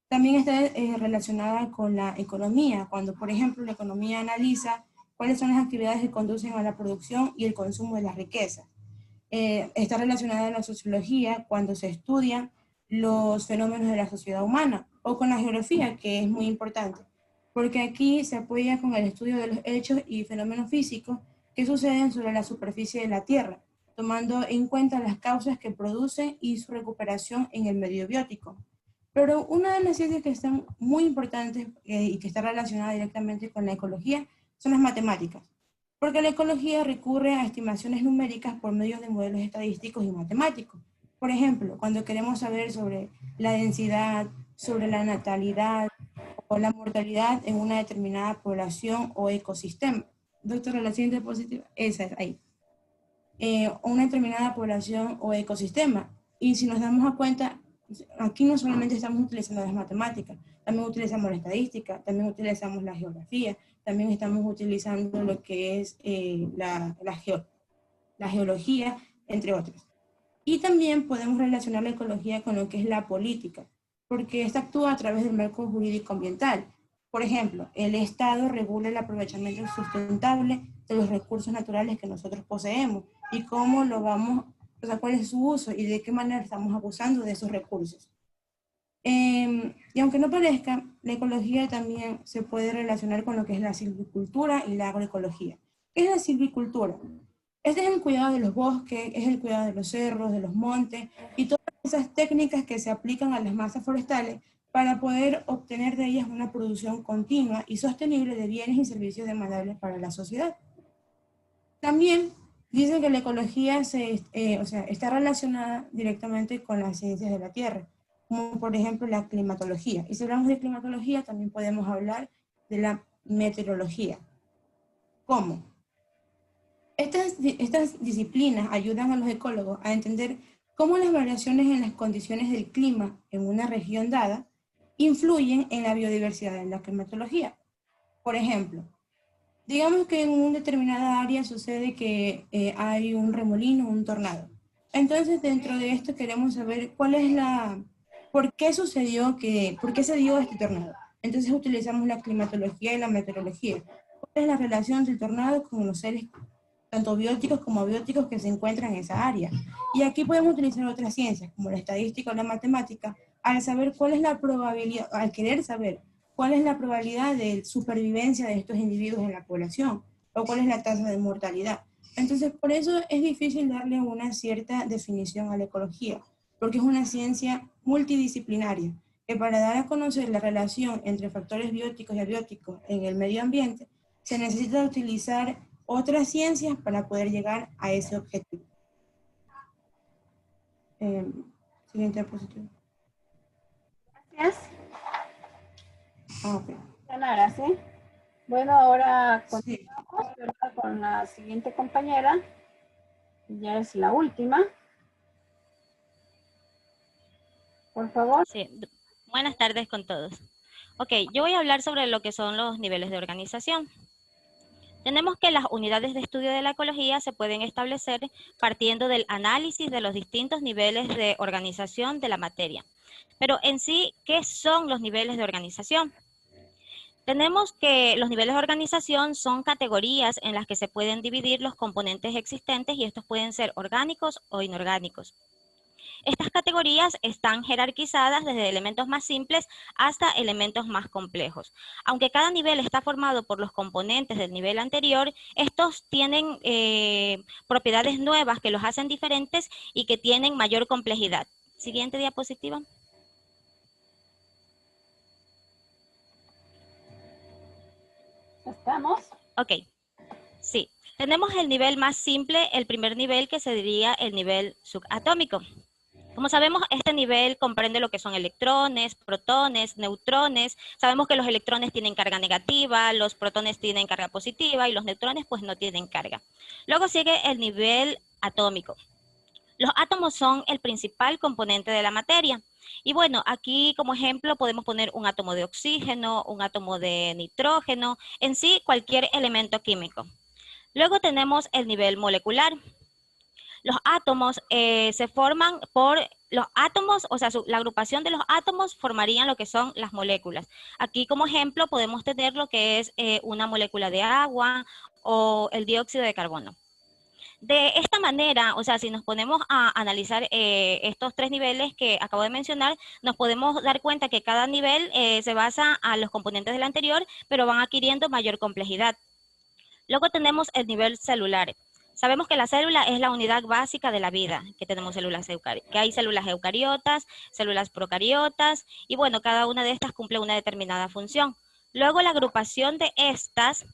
También está relacionada con la economía, cuando por ejemplo la economía analiza cuáles son las actividades que conducen a la producción y el consumo de la riqueza. Está relacionada con la sociología, cuando se estudian los fenómenos de la sociedad humana, o con la geografía, que es muy importante, porque aquí se apoya con el estudio de los hechos y fenómenos físicos que suceden sobre la superficie de la Tierra, tomando en cuenta las causas que producen y su recuperación en el medio biótico. Pero una de las ciencias que están muy importantes y que está relacionada directamente con la ecología son las matemáticas, porque la ecología recurre a estimaciones numéricas por medio de modelos estadísticos y matemáticos. Por ejemplo, cuando queremos saber sobre la densidad, sobre la natalidad o la mortalidad en una determinada población o ecosistema. Doctora, la siguiente diapositiva, esa es ahí. Una determinada población o ecosistema. Y si nos damos cuenta, aquí no solamente estamos utilizando las matemáticas, también utilizamos la estadística, también utilizamos la geografía, también estamos utilizando lo que es la geología, entre otros. Y también podemos relacionar la ecología con lo que es la política, porque esta actúa a través del marco jurídico ambiental. Por ejemplo, el Estado regula el aprovechamiento sustentable de los recursos naturales que nosotros poseemos y cómo lo vamos, o sea, cuál es su uso y de qué manera estamos abusando de esos recursos. Y aunque no parezca, la ecología también se puede relacionar con lo que es la silvicultura y la agroecología. ¿Qué es la silvicultura? Este es el cuidado de los bosques, es el cuidado de los cerros, de los montes y todas esas técnicas que se aplican a las masas forestales para poder obtener de ellas una producción continua y sostenible de bienes y servicios demandables para la sociedad. También dicen que la ecología está relacionada directamente con las ciencias de la Tierra, como por ejemplo la climatología. Y si hablamos de climatología, también podemos hablar de la meteorología. ¿Cómo? Estas disciplinas ayudan a los ecólogos a entender cómo las variaciones en las condiciones del clima en una región dada influyen en la biodiversidad de la climatología. Por ejemplo, digamos que en una determinada área sucede que hay un remolino, un tornado. Entonces, dentro de esto queremos saber por qué se dio este tornado. Entonces utilizamos la climatología y la meteorología. ¿Cuál es la relación del tornado con los seres tanto bióticos como abióticos que se encuentran en esa área? Y aquí podemos utilizar otras ciencias, como la estadística o la matemática, al saber cuál es la probabilidad, al querer saber cuál es la probabilidad de supervivencia de estos individuos en la población, o cuál es la tasa de mortalidad. Entonces, por eso es difícil darle una cierta definición a la ecología, porque es una ciencia multidisciplinaria, que para dar a conocer la relación entre factores bióticos y abióticos en el medio ambiente, se necesita utilizar otras ciencias para poder llegar a ese objetivo. Siguiente diapositiva. Gracias. Okay. Yanara, ¿sí? Bueno, ahora continuamos con la siguiente compañera. Ya es la última. Por favor. Sí. Buenas tardes con todos. Ok, yo voy a hablar sobre lo que son los niveles de organización. Tenemos que las unidades de estudio de la ecología se pueden establecer partiendo del análisis de los distintos niveles de organización de la materia. Pero en sí, ¿qué son los niveles de organización? Tenemos que los niveles de organización son categorías en las que se pueden dividir los componentes existentes y estos pueden ser orgánicos o inorgánicos. Estas categorías están jerarquizadas desde elementos más simples hasta elementos más complejos. Aunque cada nivel está formado por los componentes del nivel anterior, estos tienen propiedades nuevas que los hacen diferentes y que tienen mayor complejidad. Siguiente diapositiva. ¿Estamos? Ok, sí. Tenemos el nivel más simple, el primer nivel, que se diría el nivel subatómico. Como sabemos, este nivel comprende lo que son electrones, protones, neutrones. Sabemos que los electrones tienen carga negativa, los protones tienen carga positiva y los neutrones pues no tienen carga. Luego sigue el nivel atómico. Los átomos son el principal componente de la materia. Y bueno, aquí como ejemplo podemos poner un átomo de oxígeno, un átomo de nitrógeno, en sí cualquier elemento químico. Luego tenemos el nivel molecular. Los átomos se forman por los átomos, o sea, la agrupación de los átomos formarían lo que son las moléculas. Aquí como ejemplo podemos tener lo que es una molécula de agua o el dióxido de carbono. De esta manera, o sea, si nos ponemos a analizar estos tres niveles que acabo de mencionar, nos podemos dar cuenta que cada nivel se basa a los componentes del anterior, pero van adquiriendo mayor complejidad. Luego tenemos el nivel celular. Sabemos que la célula es la unidad básica de la vida, que tenemos que hay células eucariotas, células procariotas, y bueno, cada una de estas cumple una determinada función. Luego la agrupación de estas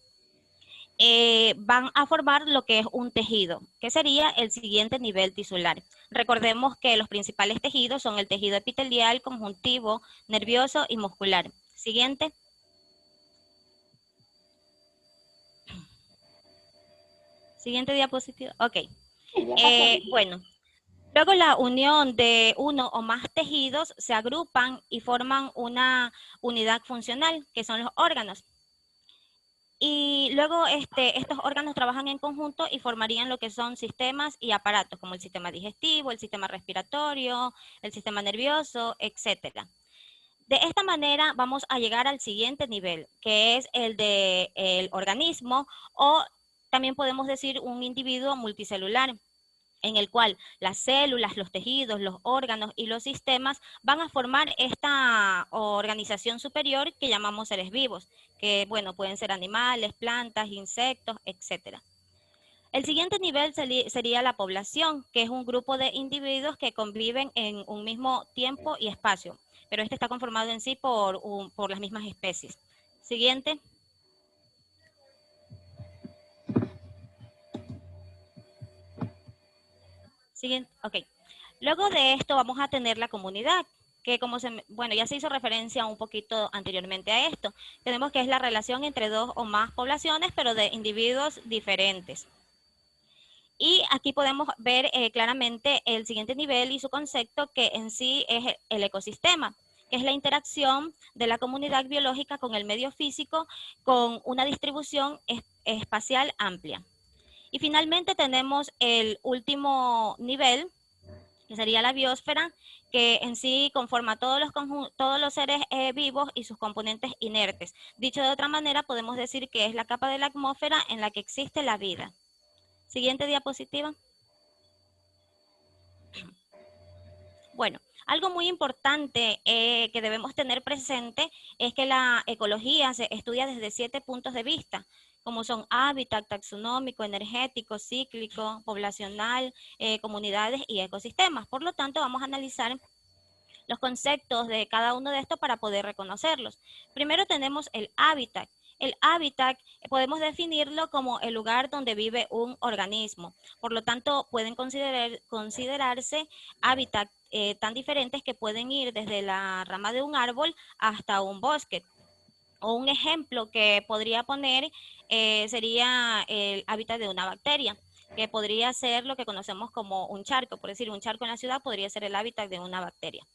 van a formar lo que es un tejido, que sería el siguiente nivel tisular. Recordemos que los principales tejidos son el tejido epitelial, conjuntivo, nervioso y muscular. Siguiente. Siguiente diapositiva. Ok. Bueno, luego la unión de uno o más tejidos se agrupan y forman una unidad funcional, que son los órganos. Y luego estos órganos trabajan en conjunto y formarían lo que son sistemas y aparatos, como el sistema digestivo, el sistema respiratorio, el sistema nervioso, etc. De esta manera vamos a llegar al siguiente nivel, que es el del organismo, o también podemos decir un individuo multicelular, en el cual las células, los tejidos, los órganos y los sistemas van a formar esta organización superior que llamamos seres vivos, que bueno, pueden ser animales, plantas, insectos, etc. El siguiente nivel sería la población, que es un grupo de individuos que conviven en un mismo tiempo y espacio, pero este está conformado en sí por las mismas especies. Siguiente. Siguiente, ok. Luego de esto vamos a tener la comunidad, que como bueno, ya se hizo referencia un poquito anteriormente a esto. Tenemos que es la relación entre dos o más poblaciones, pero de individuos diferentes. Y aquí podemos ver claramente el siguiente nivel y su concepto, que en sí es el ecosistema, que es la interacción de la comunidad biológica con el medio físico con una distribución espacial amplia. Y finalmente tenemos el último nivel, que sería la biosfera, que en sí conforma todos los seres vivos y sus componentes inertes. Dicho de otra manera, podemos decir que es la capa de la atmósfera en la que existe la vida. Siguiente diapositiva. Bueno, algo muy importante que debemos tener presente es que la ecología se estudia desde 7 puntos de vista, como son hábitat, taxonómico, energético, cíclico, poblacional, comunidades y ecosistemas. Por lo tanto, vamos a analizar los conceptos de cada uno de estos para poder reconocerlos. Primero tenemos el hábitat. El hábitat podemos definirlo como el lugar donde vive un organismo. Por lo tanto, pueden considerarse hábitats tan diferentes que pueden ir desde la rama de un árbol hasta un bosque. O un ejemplo que podría poner sería el hábitat de una bacteria, que podría ser lo que conocemos como un charco. Por decir, un charco en la ciudad podría ser el hábitat de una bacteria.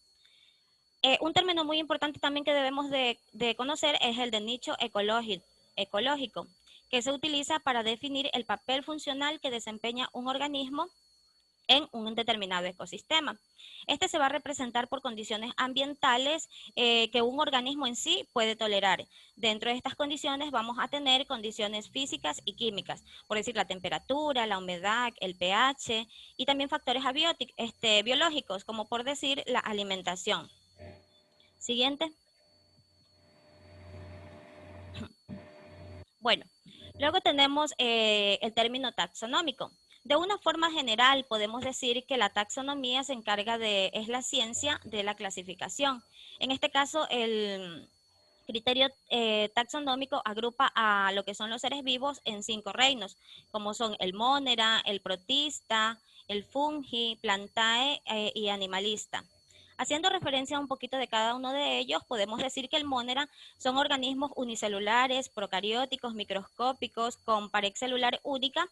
Un término muy importante también que debemos de conocer es el de nicho ecológico, que se utiliza para definir el papel funcional que desempeña un organismo en un determinado ecosistema. Este se va a representar por condiciones ambientales que un organismo en sí puede tolerar. Dentro de estas condiciones vamos a tener condiciones físicas y químicas, por decir la temperatura, la humedad, el pH y también factores biológicos, como por decir la alimentación. Siguiente. Bueno, luego tenemos el término taxonómico. De una forma general, podemos decir que la taxonomía se encarga es la ciencia de la clasificación. En este caso, el criterio taxonómico agrupa a lo que son los seres vivos en 5 reinos, como son el Monera, el Protista, el Fungi, Plantae y Animalista. Haciendo referencia a un poquito de cada uno de ellos, podemos decir que el Monera son organismos unicelulares, procarióticos, microscópicos, con pared celular única,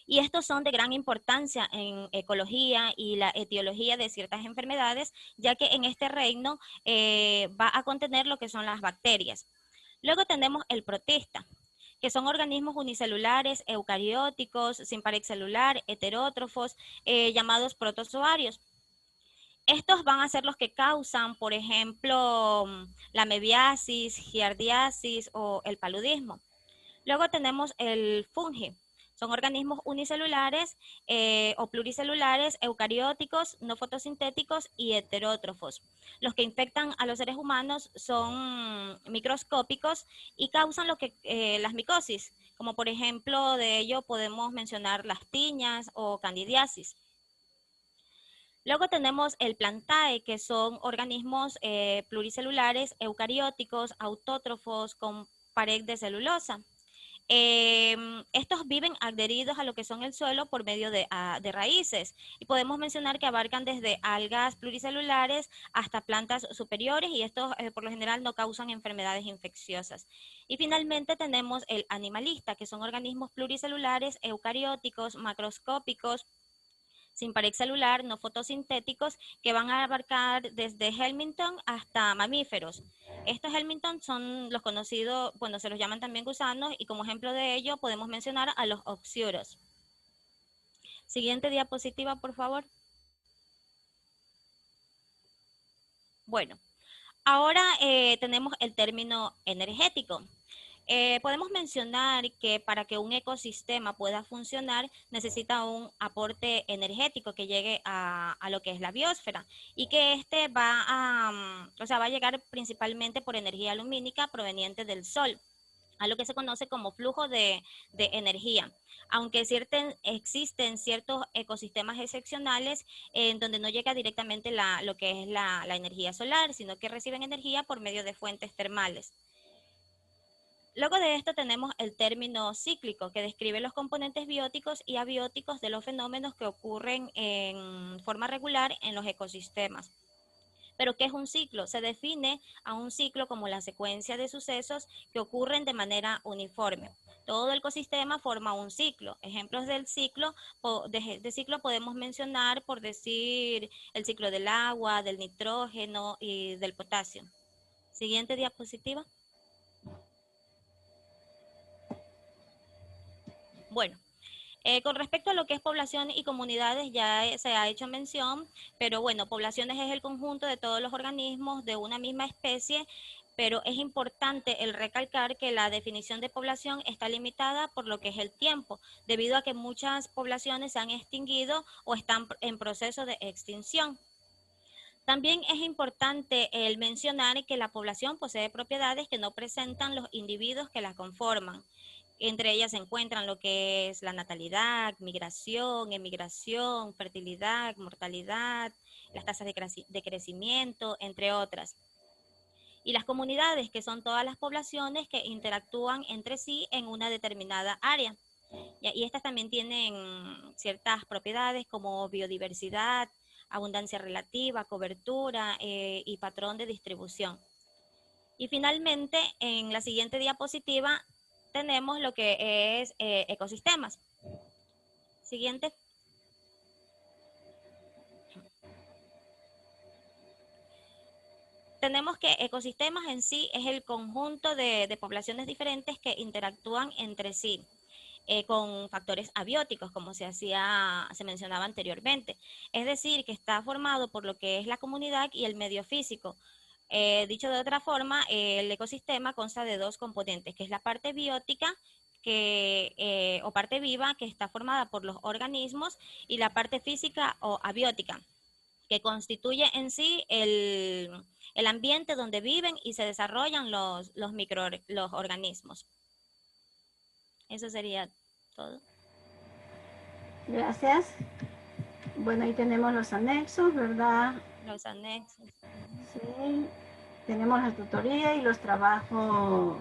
y estos son de gran importancia en ecología y la etiología de ciertas enfermedades, ya que en este reino va a contener lo que son las bacterias. Luego tenemos el protista, que son organismos unicelulares, eucarióticos, sin pared celular, heterótrofos, llamados protozoarios. Estos van a ser los que causan, por ejemplo, la mebiasis, giardiasis o el paludismo. Luego tenemos el fungi. Son organismos unicelulares o pluricelulares, eucarióticos, no fotosintéticos y heterótrofos. Los que infectan a los seres humanos son microscópicos y causan las micosis, como por ejemplo de ello podemos mencionar las tiñas o candidiasis. Luego tenemos el Plantae, que son organismos pluricelulares, eucarióticos, autótrofos con pared de celulosa. Estos viven adheridos a lo que son el suelo por medio de raíces, y podemos mencionar que abarcan desde algas pluricelulares hasta plantas superiores, y estos por lo general no causan enfermedades infecciosas. Y finalmente tenemos el animalista, que son organismos pluricelulares, eucarióticos, macroscópicos, sin pared celular, no fotosintéticos, que van a abarcar desde Helminthon hasta mamíferos. Estos Helminthon son los conocidos, bueno, se los llaman también gusanos, y como ejemplo de ello podemos mencionar a los oxiuros. Siguiente diapositiva, por favor. Bueno, ahora tenemos el término energético. Podemos mencionar que para que un ecosistema pueda funcionar necesita un aporte energético que llegue a lo que es la biosfera, y que este va a llegar principalmente por energía lumínica proveniente del sol, a lo que se conoce como flujo de energía. Aunque existen ciertos ecosistemas excepcionales en donde no llega directamente lo que es la energía solar, sino que reciben energía por medio de fuentes termales. Luego de esto tenemos el término cíclico, que describe los componentes bióticos y abióticos de los fenómenos que ocurren en forma regular en los ecosistemas. ¿Pero qué es un ciclo? Se define a un ciclo como la secuencia de sucesos que ocurren de manera uniforme. Todo el ecosistema forma un ciclo. Ejemplos del ciclo, de ciclo podemos mencionar, por decir, el ciclo del agua, del nitrógeno y del potasio. Siguiente diapositiva. Bueno, con respecto a lo que es población y comunidades ya se ha hecho mención, pero bueno, poblaciones es el conjunto de todos los organismos de una misma especie, pero es importante el recalcar que la definición de población está limitada por lo que es el tiempo, debido a que muchas poblaciones se han extinguido o están en proceso de extinción. También es importante el mencionar que la población posee propiedades que no presentan los individuos que la conforman. Entre ellas se encuentran lo que es la natalidad, migración, emigración, fertilidad, mortalidad, las tasas de crecimiento, entre otras. Y las comunidades, que son todas las poblaciones que interactúan entre sí en una determinada área. Y estas también tienen ciertas propiedades como biodiversidad, abundancia relativa, cobertura y patrón de distribución. Y finalmente, en la siguiente diapositiva, tenemos lo que es ecosistemas. Siguiente. Tenemos que ecosistemas en sí es el conjunto de poblaciones diferentes que interactúan entre sí. con factores abióticos, como se mencionaba anteriormente. Es decir, que está formado por lo que es la comunidad y el medio físico. Dicho de otra forma, el ecosistema consta de dos componentes, que es la parte biótica, o parte viva, que está formada por los organismos, y la parte física o abiótica, que constituye en sí el ambiente donde viven y se desarrollan los organismos. Eso sería todo. Gracias. Bueno, ahí tenemos los anexos, ¿verdad? Los anexos. Sí. Tenemos la tutoría y los trabajos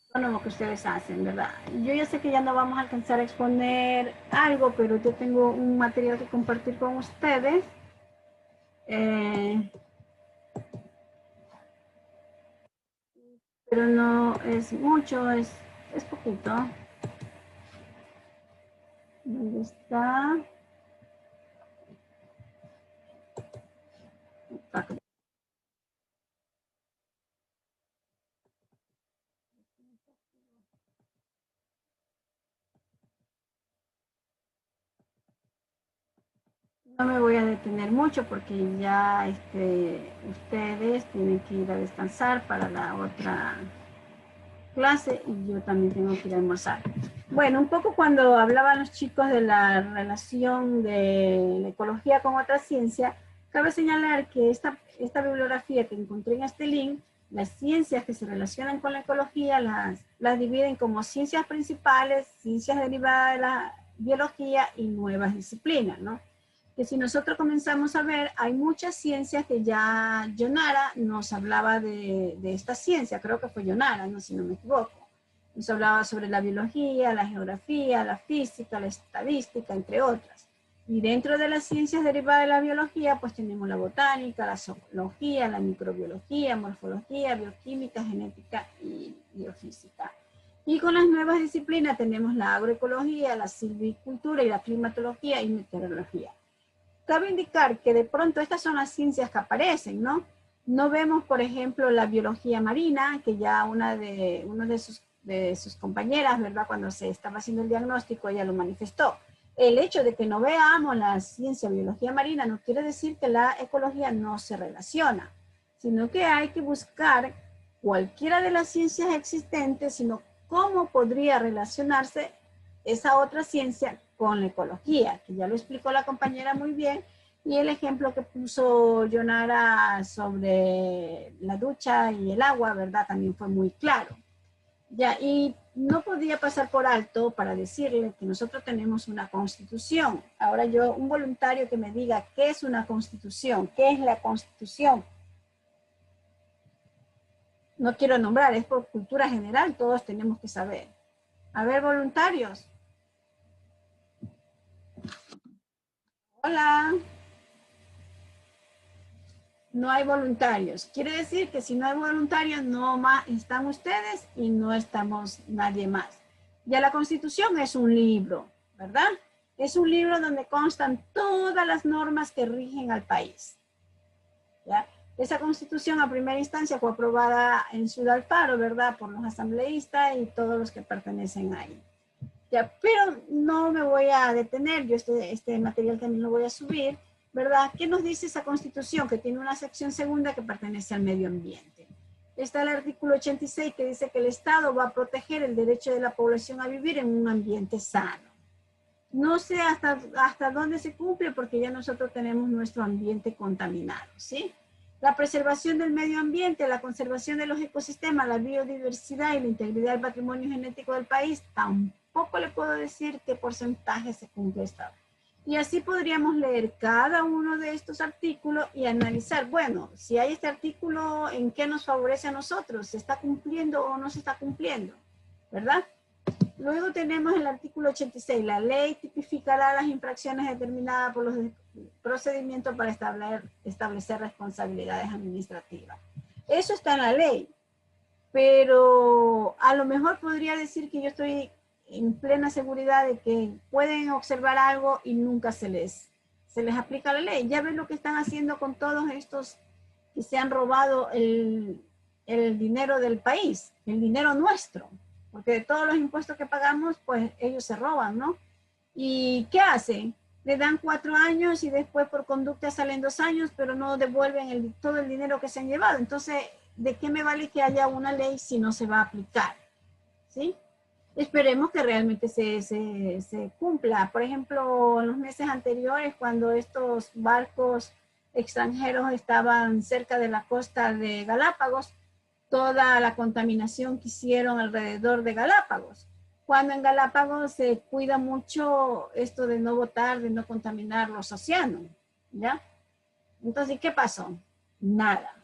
autónomos que ustedes hacen, ¿verdad? Yo ya sé que ya no vamos a alcanzar a exponer algo, pero yo tengo un material que compartir con ustedes. Pero no es mucho, es poquito. ¿Dónde está? No me voy a detener mucho porque ya ustedes tienen que ir a descansar para la otra clase y yo también tengo que ir a almorzar. Bueno, un poco cuando hablaban los chicos de la relación de la ecología con otra ciencia, cabe señalar que esta bibliografía que encontré en este link, las ciencias que se relacionan con la ecología las dividen como ciencias principales, ciencias derivadas de la biología y nuevas disciplinas, ¿no? Que si nosotros comenzamos a ver, hay muchas ciencias que ya Yonara nos hablaba de esta ciencia, creo que fue Yonara, no, si no me equivoco. Nos hablaba sobre la biología, la geografía, la física, la estadística, entre otras. Y dentro de las ciencias derivadas de la biología, pues tenemos la botánica, la zoología, la microbiología, morfología, bioquímica, genética y biofísica. Y con las nuevas disciplinas tenemos la agroecología, la silvicultura y la climatología y meteorología. Cabe indicar que de pronto estas son las ciencias que aparecen, ¿no? No vemos, por ejemplo, la biología marina, que ya uno de sus compañeras, ¿verdad? Cuando se estaba haciendo el diagnóstico, ella lo manifestó. El hecho de que no veamos la ciencia biología marina no quiere decir que la ecología no se relaciona, sino que hay que buscar cualquiera de las ciencias existentes, sino cómo podría relacionarse esa otra ciencia con la ecología, que ya lo explicó la compañera muy bien, y el ejemplo que puso Yonara sobre la ducha y el agua, ¿verdad? También fue muy claro. Ya, y no podía pasar por alto para decirle que nosotros tenemos una constitución. Ahora un voluntario que me diga qué es una constitución, qué es la constitución. No quiero nombrar, es por cultura general, todos tenemos que saber. A ver, voluntarios. Hola. No hay voluntarios. Quiere decir que si no hay voluntarios, no más están ustedes y no estamos nadie más. Ya la Constitución es un libro, ¿verdad? Es un libro donde constan todas las normas que rigen al país. ¿Ya? Esa Constitución a primera instancia fue aprobada en Ciudad Alfaro, ¿verdad? Por los asambleístas y todos los que pertenecen ahí. Ya, pero no me voy a detener, yo este material también lo voy a subir, ¿verdad? ¿Qué nos dice esa Constitución? Que tiene una sección segunda que pertenece al medio ambiente. Está el artículo 86 que dice que el Estado va a proteger el derecho de la población a vivir en un ambiente sano. No sé hasta dónde se cumple porque ya nosotros tenemos nuestro ambiente contaminado, ¿sí? La preservación del medio ambiente, la conservación de los ecosistemas, la biodiversidad y la integridad del patrimonio genético del país, tampoco le puedo decir qué porcentaje se cumple esta. Y así podríamos leer cada uno de estos artículos y analizar, bueno, si hay este artículo, ¿en qué nos favorece a nosotros? ¿Se está cumpliendo o no se está cumpliendo? ¿Verdad? Luego tenemos el artículo 86. La ley tipificará las infracciones determinadas por los procedimientos para establecer responsabilidades administrativas. Eso está en la ley, pero a lo mejor podría decir que yo estoy en plena seguridad de que pueden observar algo y nunca se les aplica la ley. Ya ven lo que están haciendo con todos estos que se han robado el dinero del país, el dinero nuestro, porque de todos los impuestos que pagamos, pues ellos se roban, ¿no? ¿Y qué hacen? Le dan 4 años y después por conducta salen 2 años, pero no devuelven todo el dinero que se han llevado. Entonces, ¿de qué me vale que haya una ley si no se va a aplicar? ¿Sí? Esperemos que realmente se cumpla. Por ejemplo, en los meses anteriores, cuando estos barcos extranjeros estaban cerca de la costa de Galápagos, toda la contaminación que hicieron alrededor de Galápagos. Cuando en Galápagos se cuida mucho esto de no botar, de no contaminar los océanos, ¿ya? Entonces, ¿qué pasó? Nada.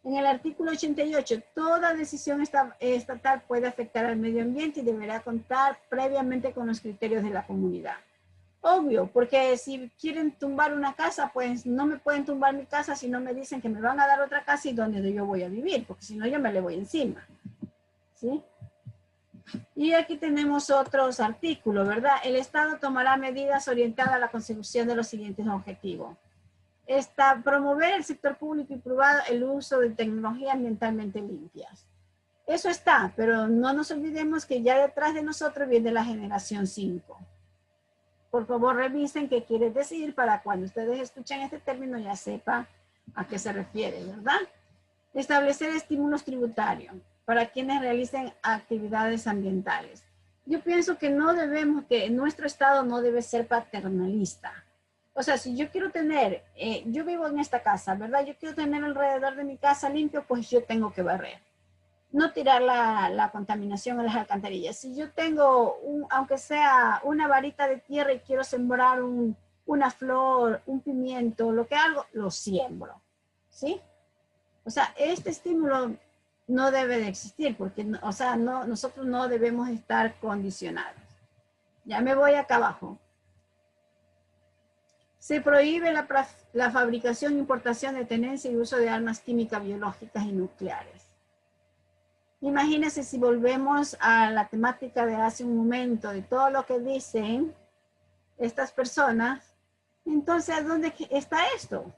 En el artículo 88, toda decisión estatal puede afectar al medio ambiente y deberá contar previamente con los criterios de la comunidad. Obvio, porque si quieren tumbar una casa, pues no me pueden tumbar mi casa si no me dicen que me van a dar otra casa y donde yo voy a vivir, porque si no yo me le voy encima. ¿Sí? Y aquí tenemos otros artículos, ¿verdad? El Estado tomará medidas orientadas a la consecución de los siguientes objetivos. Promover el sector público y privado el uso de tecnologías ambientalmente limpias. Eso está, pero no nos olvidemos que ya detrás de nosotros viene la generación 5. Por favor, revisen qué quiere decir para cuando ustedes escuchen este término ya sepan a qué se refiere, ¿verdad? Establecer estímulos tributarios para quienes realicen actividades ambientales. Yo pienso que nuestro Estado no debe ser paternalista. O sea, si yo quiero tener, yo vivo en esta casa, ¿verdad? Yo quiero tener alrededor de mi casa limpio, pues yo tengo que barrer. No tirar la contaminación a las alcantarillas. Si yo tengo, aunque sea una varita de tierra y quiero sembrar una flor, un pimiento, lo que hago, lo siembro. ¿Sí? O sea, este estímulo no debe de existir porque, o sea, nosotros no debemos estar condicionados. Ya me voy acá abajo. Se prohíbe la fabricación, importación, tenencia y uso de armas químicas, biológicas y nucleares. Imagínense si volvemos a la temática de hace un momento, de todo lo que dicen estas personas, entonces, ¿dónde está esto?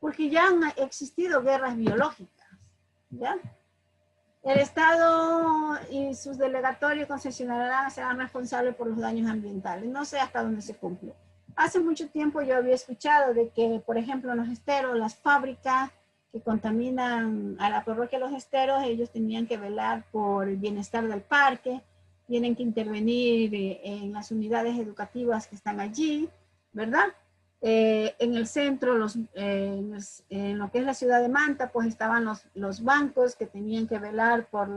Porque ya han existido guerras biológicas, ¿ya? El Estado y sus delegatorios concesionarán serán responsables por los daños ambientales. No sé hasta dónde se cumple. Hace mucho tiempo yo había escuchado de que, por ejemplo, en los esteros, las fábricas que contaminan a la parroquia Los Esteros, ellos tenían que velar por el bienestar del parque, tienen que intervenir en las unidades educativas que están allí, ¿verdad? En el centro, en lo que es la ciudad de Manta, pues estaban los bancos que tenían que velar por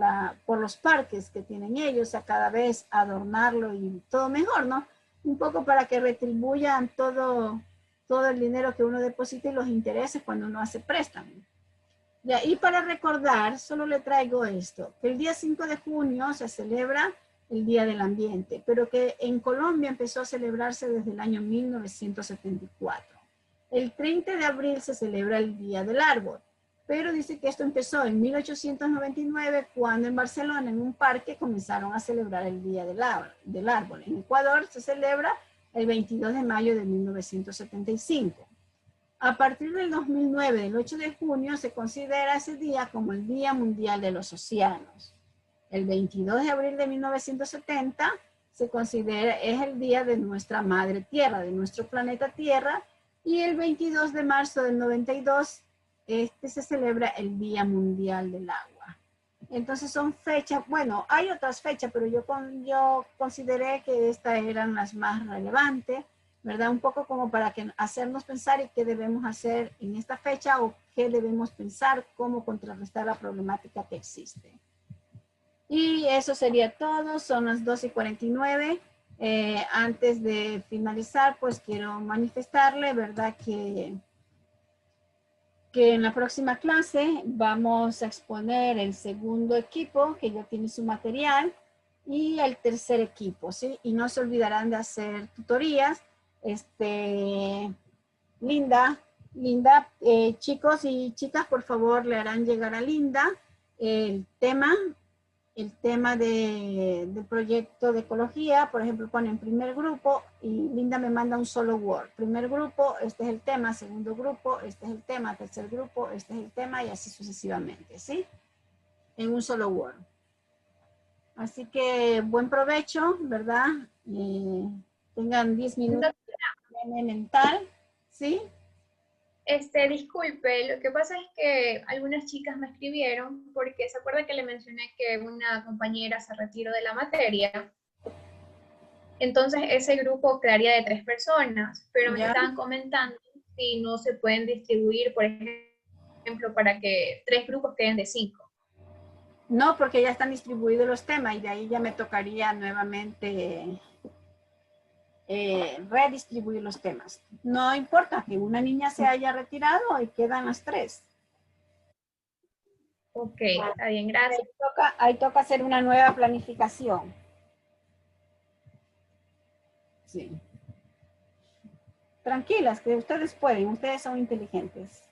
los parques que tienen ellos, a cada vez adornarlo y todo mejor, ¿no? Un poco para que retribuyan todo el dinero que uno deposita y los intereses cuando uno hace préstamo. Y para recordar, solo le traigo esto, que el día 5 de junio se celebra el Día del Ambiente, pero que en Colombia empezó a celebrarse desde el año 1974. El 30 de abril se celebra el Día del Árbol, pero dice que esto empezó en 1899, cuando en Barcelona, en un parque, comenzaron a celebrar el Día del Árbol. En Ecuador se celebra el 22 de mayo de 1975. A partir del 2009, del 8 de junio, se considera ese día como el Día Mundial de los Océanos. El 22 de abril de 1970 se considera, es el día de nuestra madre tierra, de nuestro planeta Tierra, y el 22 de marzo del 92 se celebra el Día Mundial del Agua. Entonces son fechas, bueno, hay otras fechas, pero yo consideré que estas eran las más relevantes, ¿verdad? Un poco como para hacernos pensar en qué debemos hacer en esta fecha o qué debemos pensar, cómo contrarrestar la problemática que existe. Y eso sería todo, son las 2:49. Antes de finalizar, pues quiero manifestarle, ¿verdad? Que en la próxima clase vamos a exponer el segundo equipo, que ya tiene su material, y el tercer equipo, ¿sí? Y no se olvidarán de hacer tutorías. Linda, chicos y chicas, por favor, le harán llegar a Linda el tema del proyecto de ecología. Por ejemplo, ponen primer grupo y Linda me manda un solo Word. Primer grupo, este es el tema. Segundo grupo, este es el tema. Tercer grupo, este es el tema, y así sucesivamente, ¿sí? En un solo Word. Así que buen provecho, ¿verdad? Tengan 10 minutos de mental, ¿sí? Disculpe, lo que pasa es que algunas chicas me escribieron porque se acuerda que le mencioné que una compañera se retiró de la materia. Entonces ese grupo quedaría de 3 personas, pero me estaban comentando si no se pueden distribuir, por ejemplo, para que 3 grupos queden de 5. No, porque ya están distribuidos los temas y de ahí ya me tocaría nuevamente redistribuir los temas. No importa que una niña se haya retirado y quedan las 3. Ok, está bien, gracias. Ahí toca hacer una nueva planificación. Sí. Tranquilas, que ustedes pueden, ustedes son inteligentes.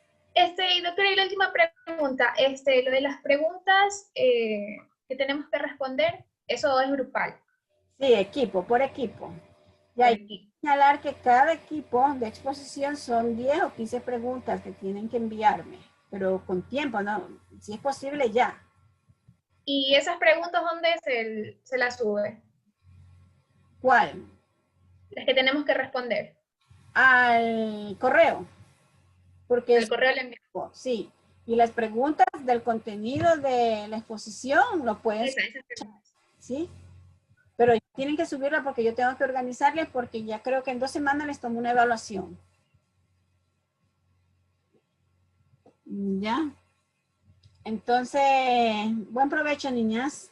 Doctora, y la última pregunta, lo de las preguntas que tenemos que responder, eso es grupal. Sí, equipo, por equipo. Y hay que señalar que cada equipo de exposición son 10 o 15 preguntas que tienen que enviarme, pero con tiempo, ¿no? Si es posible, ya. ¿Y esas preguntas dónde se las sube? ¿Cuál? Las que tenemos que responder. Al correo. Porque el correo le envío. Sí. Y las preguntas del contenido de la exposición lo pueden subir, ¿sí? Pero tienen que subirla porque yo tengo que organizarles porque ya creo que en 2 semanas les tomo una evaluación. ¿Ya? Entonces, buen provecho, niñas.